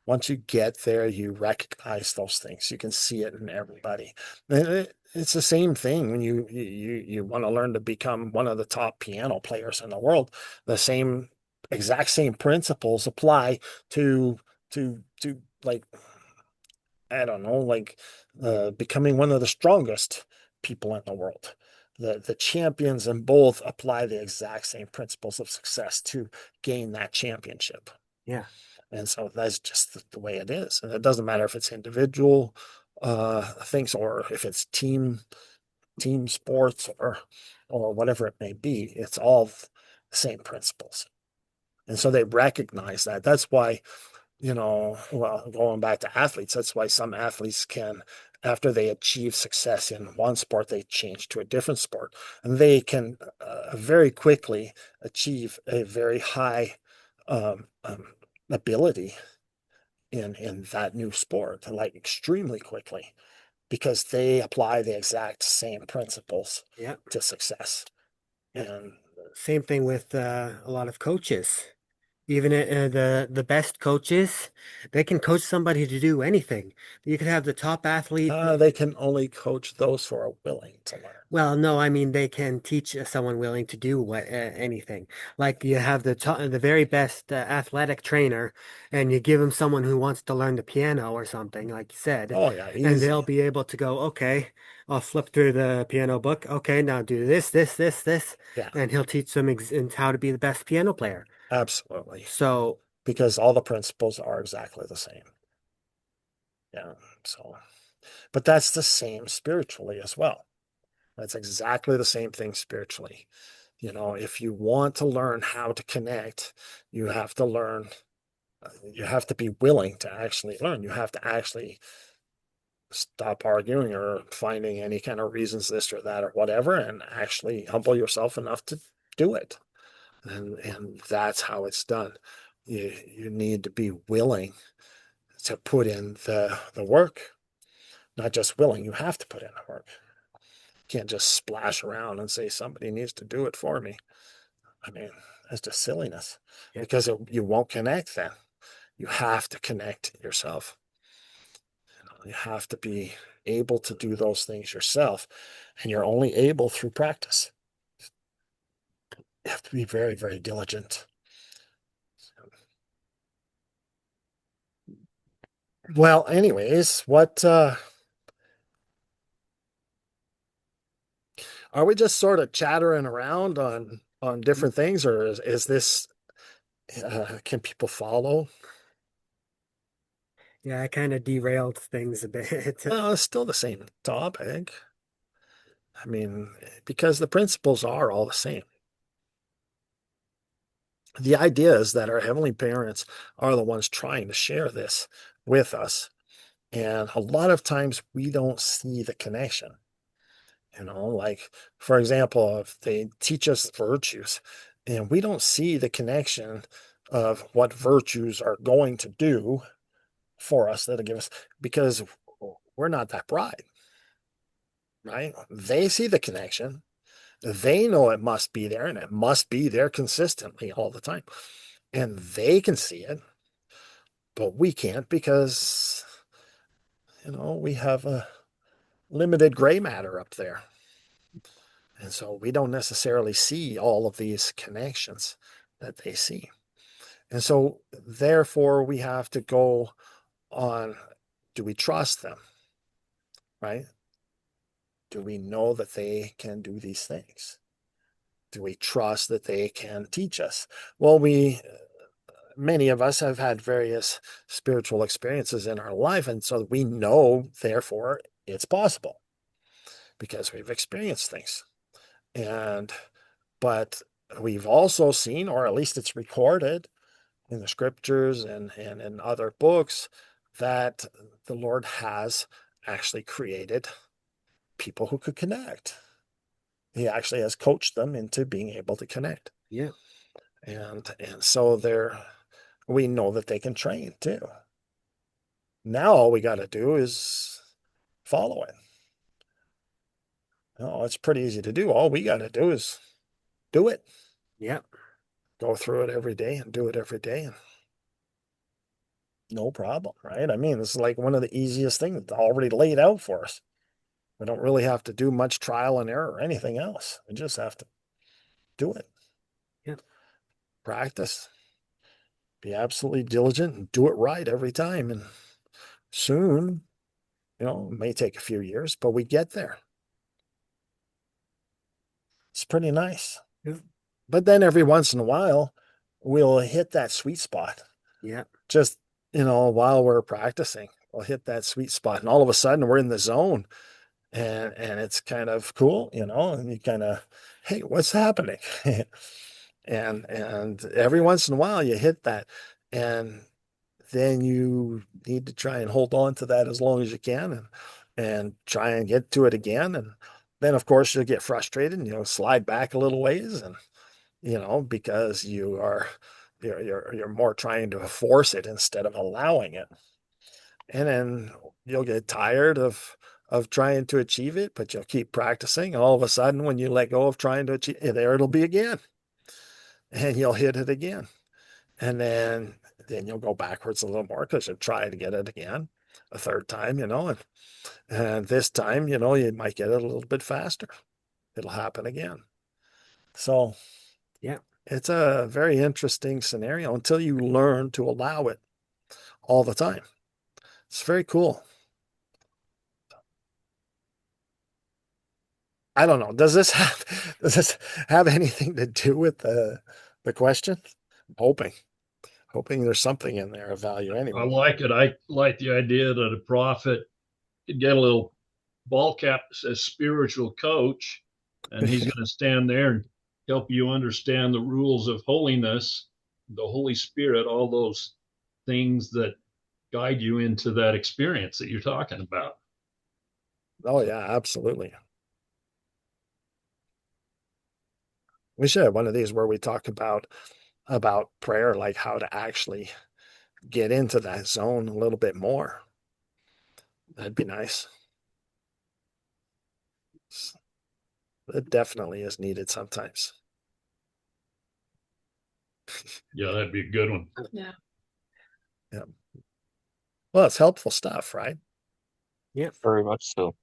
Once you get there, you recognize those things. You can see it in everybody. It's the same thing when you want to learn to become one of the top piano players in the world. The same exact same principles apply to like, I don't know, like becoming one of the strongest people in the world. The champions in both apply the exact same principles of success to gain that championship. Yeah. And so that's just the way it is. And it doesn't matter if it's individual things or if it's team sports or whatever it may be. It's all the same principles. And so they recognize that. That's why, well, going back to athletes, that's why some athletes can, after they achieve success in one sport, they change to a different sport. And they can very quickly achieve a very high ability in that new sport, like extremely quickly, because they apply the exact same principles Yeah. to success. Yeah. And Same thing with a lot of coaches. Even the best coaches, they can coach somebody to do anything. You could have the top athlete. They can only coach those who are willing to learn. Well, no, I mean they can teach someone willing to do what anything. Like you have the very best athletic trainer, and you give him someone who wants to learn the piano or something, like you said, Oh yeah, and they'll easy. be able to go, okay, I'll flip through the piano book. Okay, now do this, this, this, this, Yeah, and he'll teach them ex how to be the best piano player. absolutely. So, Because all the principles are exactly the same. Yeah. So, but that's the same spiritually as well. That's exactly the same thing spiritually. If you want to learn how to connect, you have to learn, you have to be willing to actually learn. You have to actually stop arguing or finding any kind of reasons, this or that or whatever, and actually humble yourself enough to do it. And that's how it's done. You need to be willing to put in the work. Not just willing, you have to put in the work. You can't just splash around and say somebody needs to do it for me. I mean, that's just silliness yeah, because you won't connect then. You have to connect yourself. You have to be able to do those things yourself, and you're only able through practice. You have to be very, very diligent. Well, anyways, what are we just sort of chattering around on different things, or is this can people follow? yeah, I kind of derailed things a bit. Well, it's still the same topic. I mean, because the principles are all the same. The idea is that our heavenly parents are the ones trying to share this with us. And a lot of times we don't see the connection. Like, for example, if they teach us virtues and we don't see the connection of what virtues are going to do for us, that'll give us, because we're not that bright, right? They see the connection. They know it must be there and it must be there consistently all the time. And they can see it, but we can't because, we have a limited gray matter up there. And so we don't necessarily see all of these connections that they see. And so therefore we have to go on, do we trust them? Right? Do we know that they can do these things? Do we trust that they can teach us? Well, many of us have had various spiritual experiences in our life, and so we know, therefore, it's possible because we've experienced things. But we've also seen, or at least it's recorded in the scriptures and in other books, that the Lord has actually created people who could connect. He actually has coached them into being able to connect. Yeah. And so we know that they can train too. Now all we got to do is follow it. Oh, it's pretty easy to do. All we got to do is do it. Yeah. Go through it every day and do it every day. And no problem, right? I mean, it's like one of the easiest things that's already laid out for us. We don't really have to do much trial and error or anything else. We just have to do it. Yeah. Practice. Be absolutely diligent and do it right every time. And soon, it may take a few years, but we get there. It's pretty nice. Yeah. But then every once in a while, we'll hit that sweet spot. Yeah. Just, while we're practicing, we'll hit that sweet spot. And all of a sudden we're in the zone. And it's kind of cool, and you kind of, hey, what's happening? and every once in a while you hit that. And then you need to try and hold on to that as long as you can and try and get to it again. And then of course you'll get frustrated and slide back a little ways and because you're more trying to force it instead of allowing it. And then you'll get tired of trying to achieve it, but you'll keep practicing. All of a sudden, when you let go of trying to achieve it, there it'll be again. And you'll hit it again. And then you'll go backwards a little more because you try to get it again a third time, and this time, you might get it a little bit faster. It'll happen again. So Yeah. it's a very interesting scenario until you learn to allow it all the time. It's very cool. I don't know. Does this have anything to do with the question? I'm hoping there's something in there of value I anyway. like it. I like the idea that a prophet could get a little ball cap that says spiritual coach, and he's going to stand there and help you understand the rules of holiness, the Holy Spirit, all those things that guide you into that experience that you're talking about. Oh yeah, absolutely. We should have one of these where we talk about prayer, like how to actually get into that zone a little bit more. That'd be nice. It definitely is needed sometimes. Yeah, that'd be a good one. Yeah. Yeah. Well, it's helpful stuff, right? Yeah. Very much so.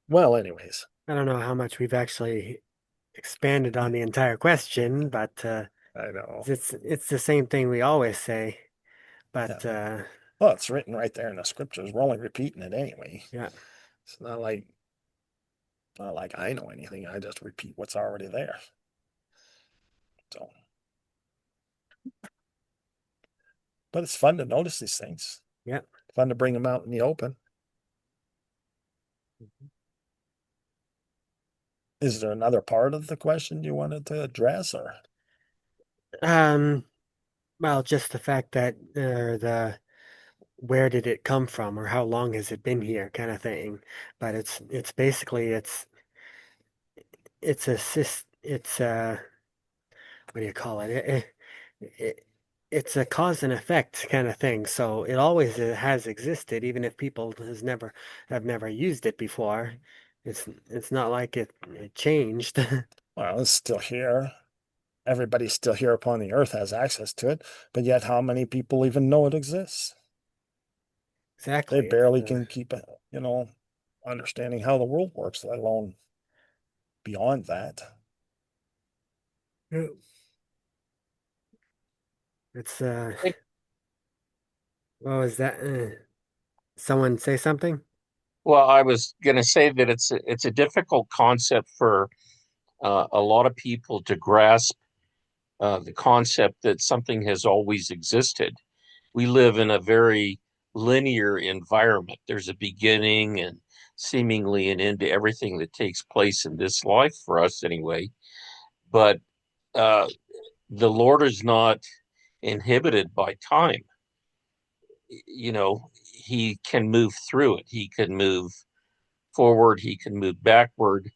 Well, anyways, I don't know how much we've actually expanded on the entire question, but I know. it's the same thing we always say. But Well, it's written right there in the scriptures. We're only repeating it anyway. yeah, It's not like I know anything. I just repeat what's already there. So, but it's fun to notice these things. yeah. Fun to bring them out in the open. Is there another part of the question you wanted to address, or? Um, well, just the fact that the where did it come from or how long has it been here kind of thing. But it's basically it's a it's a what do you call it? It's a cause and effect kind of thing. So it always has existed, even if people have never used it before. It's not like it changed. Well, it's still here. Everybody's still here upon the earth has access to it, but yet how many people even know it exists? They Exactly. barely can keep, understanding how the world works, let alone beyond that. Yeah. It's what was that? Someone say something? Well, I was going to say that it's a difficult concept for a lot of people to grasp the concept that something has always existed. We live in a very linear environment. There's a beginning and seemingly an end to everything that takes place in this life for us, anyway. But uh, the Lord is not inhibited by time. You know, He can move through it, He can move forward, He can move backward.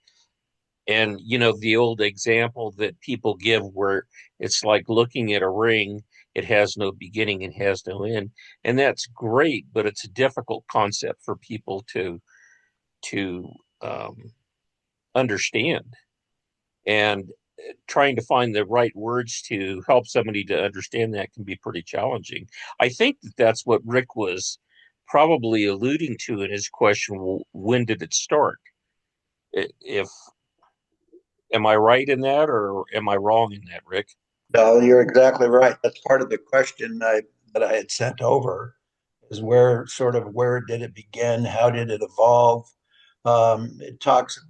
And, the old example that people give where it's like looking at a ring, it has no beginning, it has no end. And that's great, but it's a difficult concept for people to um, understand. And trying to find the right words to help somebody to understand that can be pretty challenging. I think that that's what Rick was probably alluding to in his question. Well, when did it start? If Am I right in that, or am I wrong in that, Rick? No, you're exactly right. That's part of the question that I had sent over is where did it begin? How did it evolve?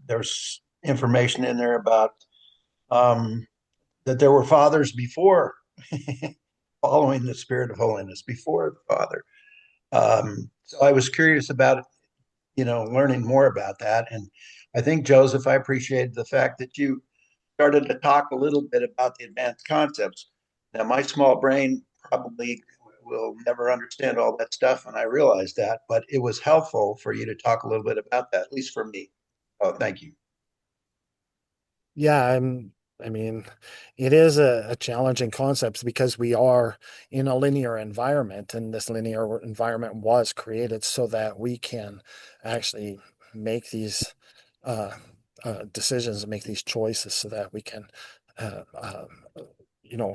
There's information in there about um, that there were fathers before following the Spirit of Holiness, before the Father. So I was curious about, learning more about that. And I think, Joseph, I appreciated the fact that you started to talk a little bit about the advanced concepts. Now, my small brain probably will never understand all that stuff, and I realize that, but it was helpful for you to talk a little bit about that, at least for me. Oh, thank you. Yeah, I mean, it is a challenging concept because we are in a linear environment, and this linear environment was created so that we can actually make these uh, decisions and make these choices so that we can,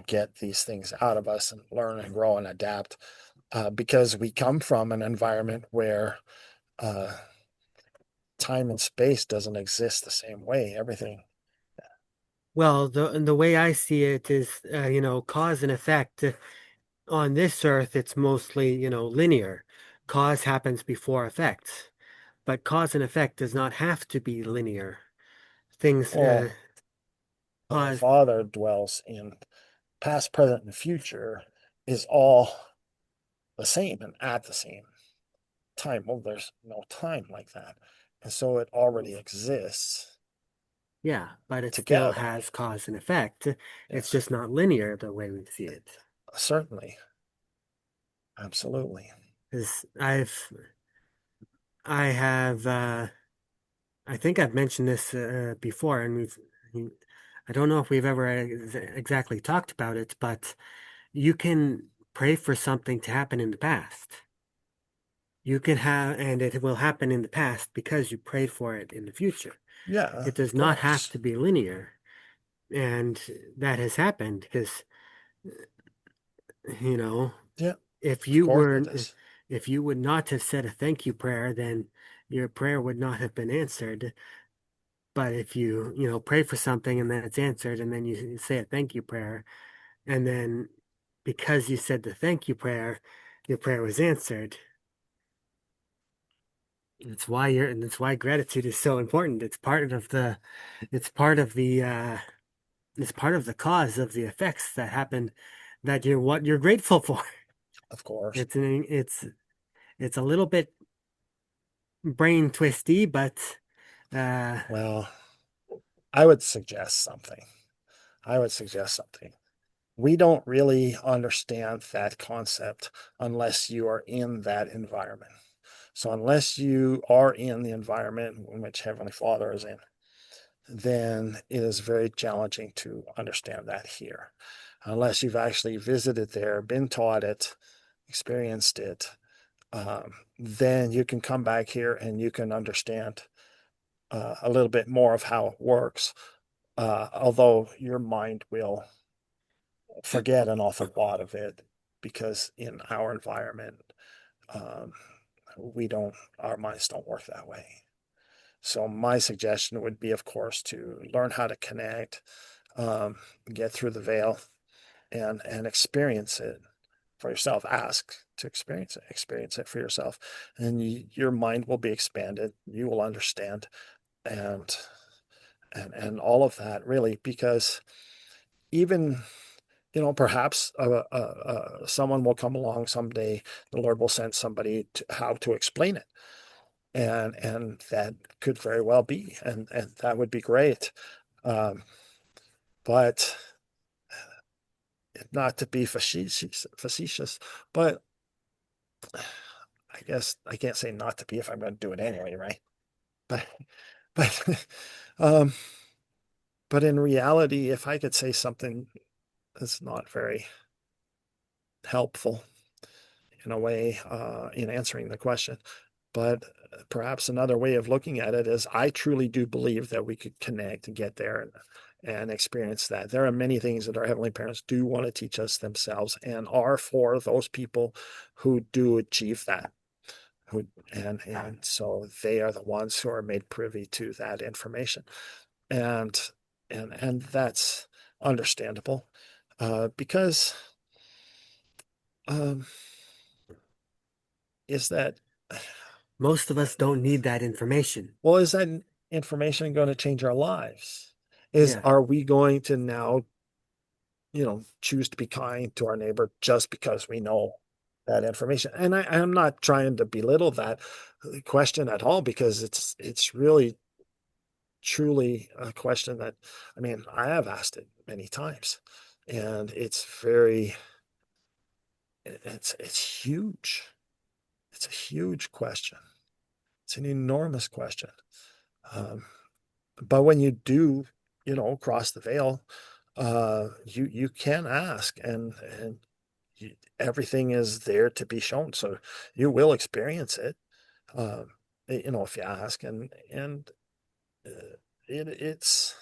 get these things out of us and learn and grow and adapt. Because we come from an environment where time and space doesn't exist the same way. Everything. Well, the way I see it is, cause and effect. On this earth, it's mostly, linear. Cause happens before effect, but cause and effect does not have to be linear. Things Well, the cause, Father dwells in past, present, and future is all the same and at the same time. Well, there's no time like that. And so it already exists yeah, but it still together. has cause and effect. It's Yes, just not linear the way we see it. certainly. Absolutely. 'Cause I have, I think I've mentioned this before, and I don't know if we've ever exactly talked about it, but you can pray for something to happen in the past. You can have, and it will happen in the past because you prayed for it in the future. Yeah, It does of not have course. to be linear. And that has happened because, you know, Yeah, if of you course were, it is. if you would not have said a thank you prayer, then your prayer would not have been answered. But if you, pray for something and then it's answered, and then you say a thank you prayer, and then because you said the thank you prayer, your prayer was answered. And that's why gratitude is so important. It's part of it's part of the cause of the effects that happen that you're what you're grateful for. Of course. It's a little bit brain twisty, but uh, Well, I would suggest something. I would suggest something. We don't really understand that concept unless you are in that environment. So, unless you are in the environment in which Heavenly Father is in, then it is very challenging to understand that here. Unless you've actually visited there, been taught it, experienced it, then you can come back here and you can understand a little bit more of how it works. Although your mind will forget an awful lot of it because in our environment, um, our minds don't work that way. So my suggestion would be, of course, to learn how to connect, um, get through the veil, and experience it for yourself. Ask to experience it for yourself, and your mind will be expanded. You will understand, and all of that really, because even perhaps someone will come along someday. The Lord will send somebody to how to explain it, and that could very well be, and that would be great. Um, but not to be facetious, but I guess I can't say not to be if I'm going to do it anyway, right? But but um, but in reality, if I could say something that's not very helpful in a way in answering the question, but perhaps another way of looking at it is I truly do believe that we could connect and get there and experience that. There are many things that our Heavenly Parents do want to teach us themselves and are for those people who do achieve that. And so they are the ones who are made privy to that information. And and that's understandable because um, is that most of us don't need that information. well, is that information going to change our lives? Yeah. Are we going to now, choose to be kind to our neighbor just because we know that information? And I'm not trying to belittle that question at all because it's really truly a question that, I mean, I have asked it many times, and it's huge. It's a huge question. It's an enormous question. Um, but when you do, cross the veil, you can ask, and everything is there to be shown. So you will experience it, if you ask, and it's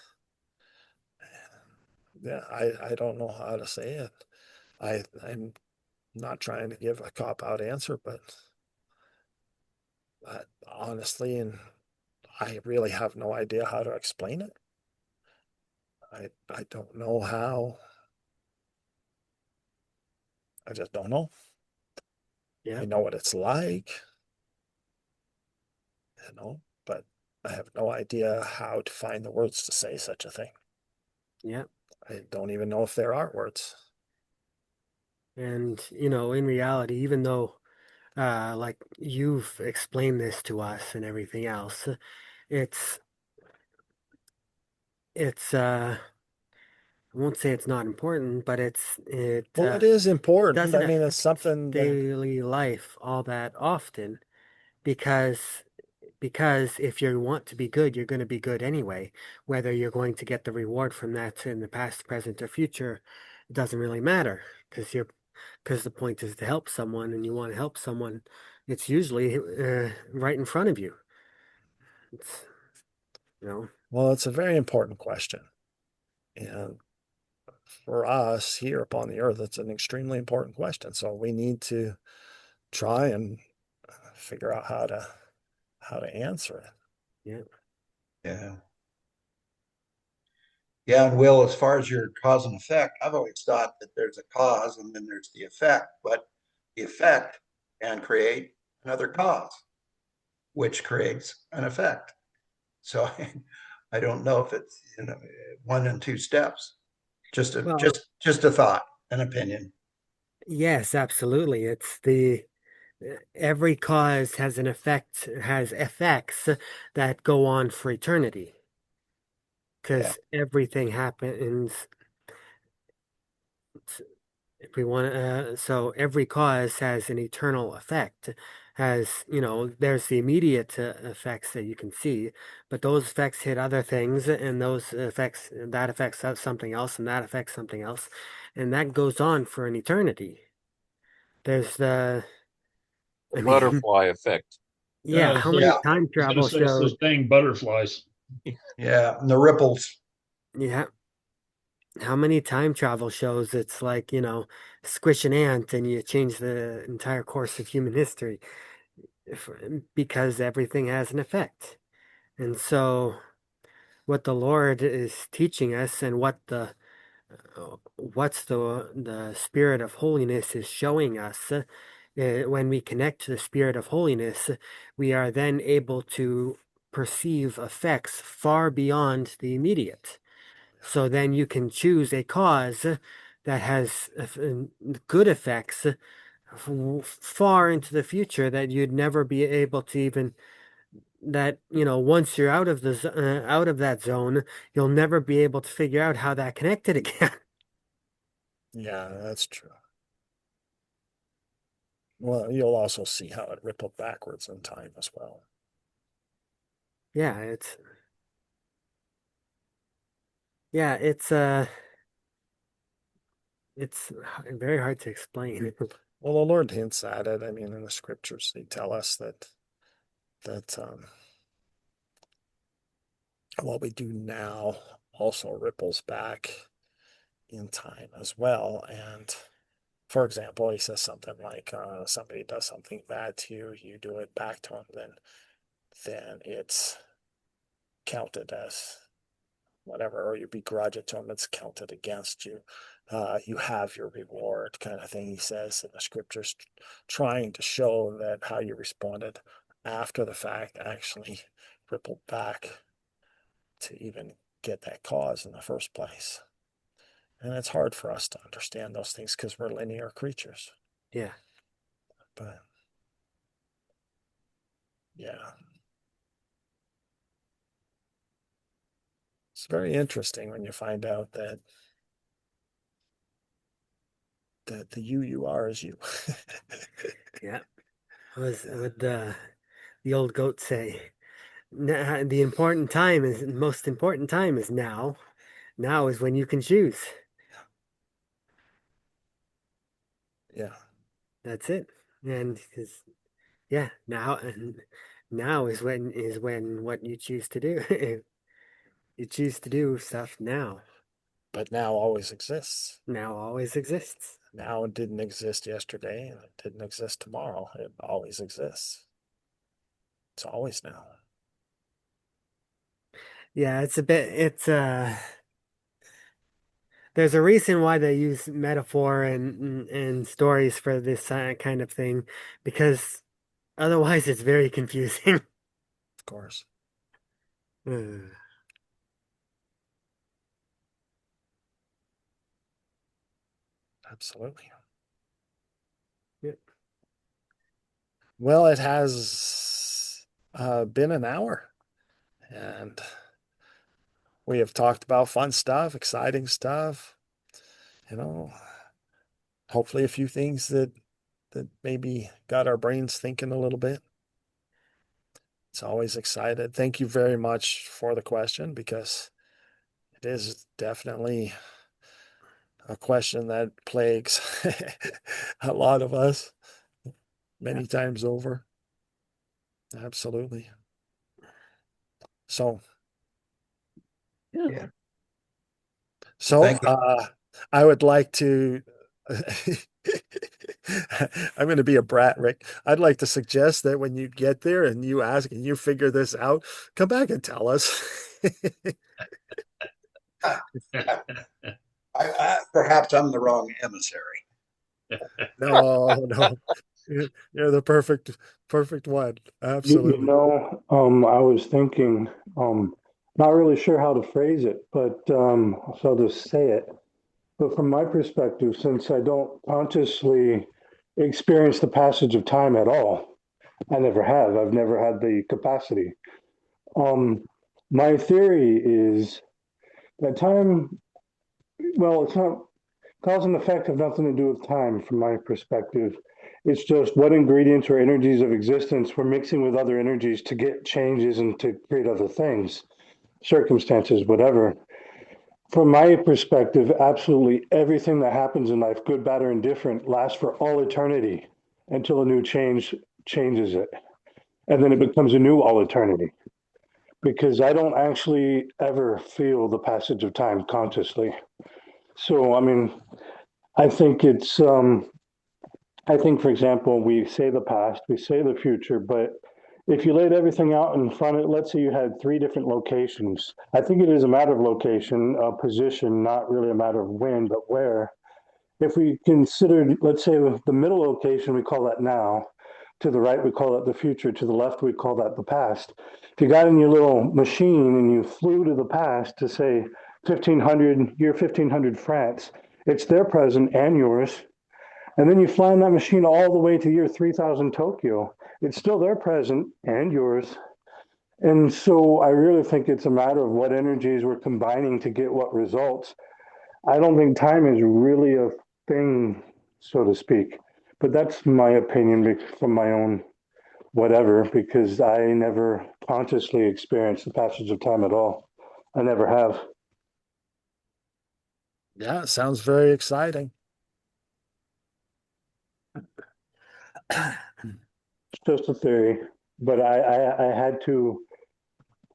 yeah, I don't know how to say it. I'm not trying to give a cop out answer, but honestly, and I really have no idea how to explain it. I don't know how. I just don't know. Yeah. I know what it's like, but I have no idea how to find the words to say such a thing. Yeah. I don't even know if there are words. And, in reality, even though like you've explained this to us and everything else, it's it's I won't say it's not important, but Well, it is important. doesn't I mean, it's affect something that, daily life all that often because if you want to be good, you're going to be good anyway. Whether you're going to get the reward from that in the past, present, or future, it doesn't really matter because the point is to help someone, and you want to help someone. It's usually right in front of you. It's, you know, well, it's a very important question. And for us here upon the earth, it's an extremely important question. So we need to try and figure out how to answer it. yeah. Yeah. Yeah, and Will, as far as your cause and effect, I've always thought that there's a cause and then there's the effect, but the effect can create another cause, which creates an effect. So I don't know if it's one and two steps. Just a Well, just a thought, an opinion. yes, absolutely. It's the every cause has has effects that go on for eternity Yeah. because everything happens. If we want so every cause has an eternal effect. Has, there's the immediate effects that you can see, but those effects hit other things, and that affects something else, and that affects something else, and that goes on for an eternity. There's The I mean, butterfly effect. yeah, how So many Yeah. I time was going to travel say it's shows? those dang butterflies. Yeah. And the ripples. Yeah, how many time travel shows it's like, squish an ant and you change the entire course of human history if, because everything has an effect. And so what the Lord is teaching us and what's the Spirit of Holiness is showing us, when we connect to the Spirit of Holiness, we are then able to perceive effects far beyond the immediate. So then you can choose a cause that has good effects far into the future that you'd never be able to even that once you're out of out of that zone, you'll never be able to figure out how that connected again. Yeah, that's true. Well, you'll also see how it rippled backwards in time as well. Yeah, it's very hard to explain. Well, the Lord hints at it. I mean, in the scriptures, they tell us that what we do now also ripples back in time as well. And for example, he says something like, somebody does something bad to you, you do it back to them, then it's counted as whatever, or you begrudge it to them, it's counted against you. You have your reward, kind of thing. He says in the scriptures, trying to show that how you responded after the fact actually rippled back to even get that cause in the first place. And it's hard for us to understand those things because we're linear creatures. Yeah. But yeah, it's very interesting when you find out that the you are is you. Yeah. Was would the old goat say? The important time is most important time is now. Now is when you can choose. Yeah. That's it. And because now is when what you choose to do. You choose to do stuff now. but now always exists. Now always exists. Now it didn't exist yesterday, and it didn't exist tomorrow. It always exists. It's always now. Yeah, there's a reason why they use metaphor and stories for this kind of thing, because otherwise it's very confusing. Of course. Uh, Absolutely. yeah. Well, it has been an hour, and we have talked about fun stuff, exciting stuff, you know, hopefully a few things that maybe got our brains thinking a little bit. It's always excited. Thank you very much for the question, because it is definitely a question that plagues a lot of us many times over. Absolutely. So, yeah. Yeah. So, Thank you. I would like to, I'm going to be a brat, Rick. I'd like to suggest that when you get there and you ask and you figure this out, come back and tell us. Perhaps I'm the wrong emissary. No. You're the perfect one. Absolutely. I was thinking, not really sure how to phrase it, but so I'll just say it. But from my perspective, since I don't consciously experience the passage of time at all, I never have. I've never had the capacity. Um, my theory is that time, well, it's not cause and effect have nothing to do with time from my perspective. It's just what ingredients or energies of existence we're mixing with other energies to get changes and to create other things, circumstances, whatever. From my perspective, absolutely everything that happens in life, good, bad, or indifferent, lasts for all eternity until a new change changes it. And then it becomes a new all eternity. Because I don't actually ever feel the passage of time consciously. So, I mean, I think it's I think, for example, we say the past, we say the future, but if you laid everything out in front of, let's say you had three different locations. I think it is a matter of location, position, not really a matter of when, but where. If we considered, let's say, the middle location, we call that now. To the right, we call that the future. To the left, we call that the past. If you got in your little machine and you flew to the past to say 1500 France, it's their present and yours. And then you fly in that machine all the way to year 3000 Tokyo. It's still their present and yours. And so I really think it's a matter of what energies we're combining to get what results. I don't think time is really a thing, so to speak. But that's my opinion from my own whatever, because I never consciously experienced the passage of time at all. I never have. Yeah, it sounds very exciting. It's just a theory, but I had to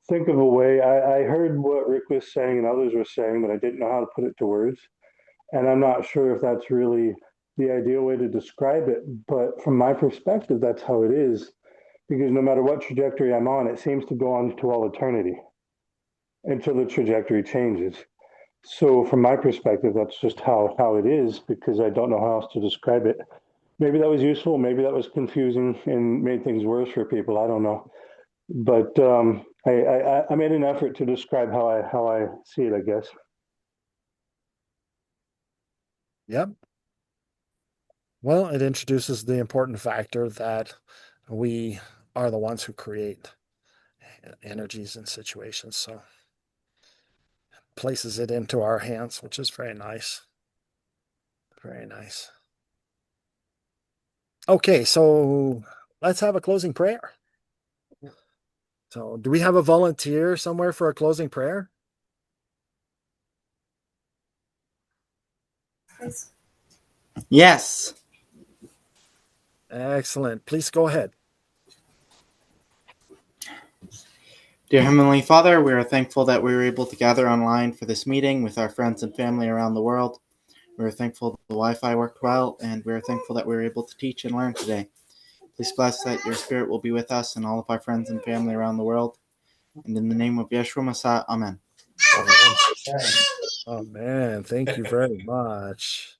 think of a way. I heard what Rick was saying and others were saying, but I didn't know how to put it to words. And I'm not sure if that's really the ideal way to describe it. But from my perspective, that's how it is. Because no matter what trajectory I'm on, it seems to go on to all eternity until the trajectory changes. So from my perspective, that's just how it is, because I don't know how else to describe it. Maybe that was useful, maybe that was confusing and made things worse for people. I don't know. But I made an effort to describe how I see it, I guess. Yep. Well, it introduces the important factor that we are the ones who create energies and situations. So places it into our hands, which is very nice. Very nice. Okay, so let's have a closing prayer. So, do we have a volunteer somewhere for a closing prayer? Yes. Excellent. Please go ahead. Dear Heavenly Father, we are thankful that we were able to gather online for this meeting with our friends and family around the world. We are thankful the Wi-Fi worked well, and we are thankful that we were able to teach and learn today. Please bless that your Spirit will be with us and all of our friends and family around the world. And in the name of Yeshua Messiah, Amen. Amen. Thank you very much.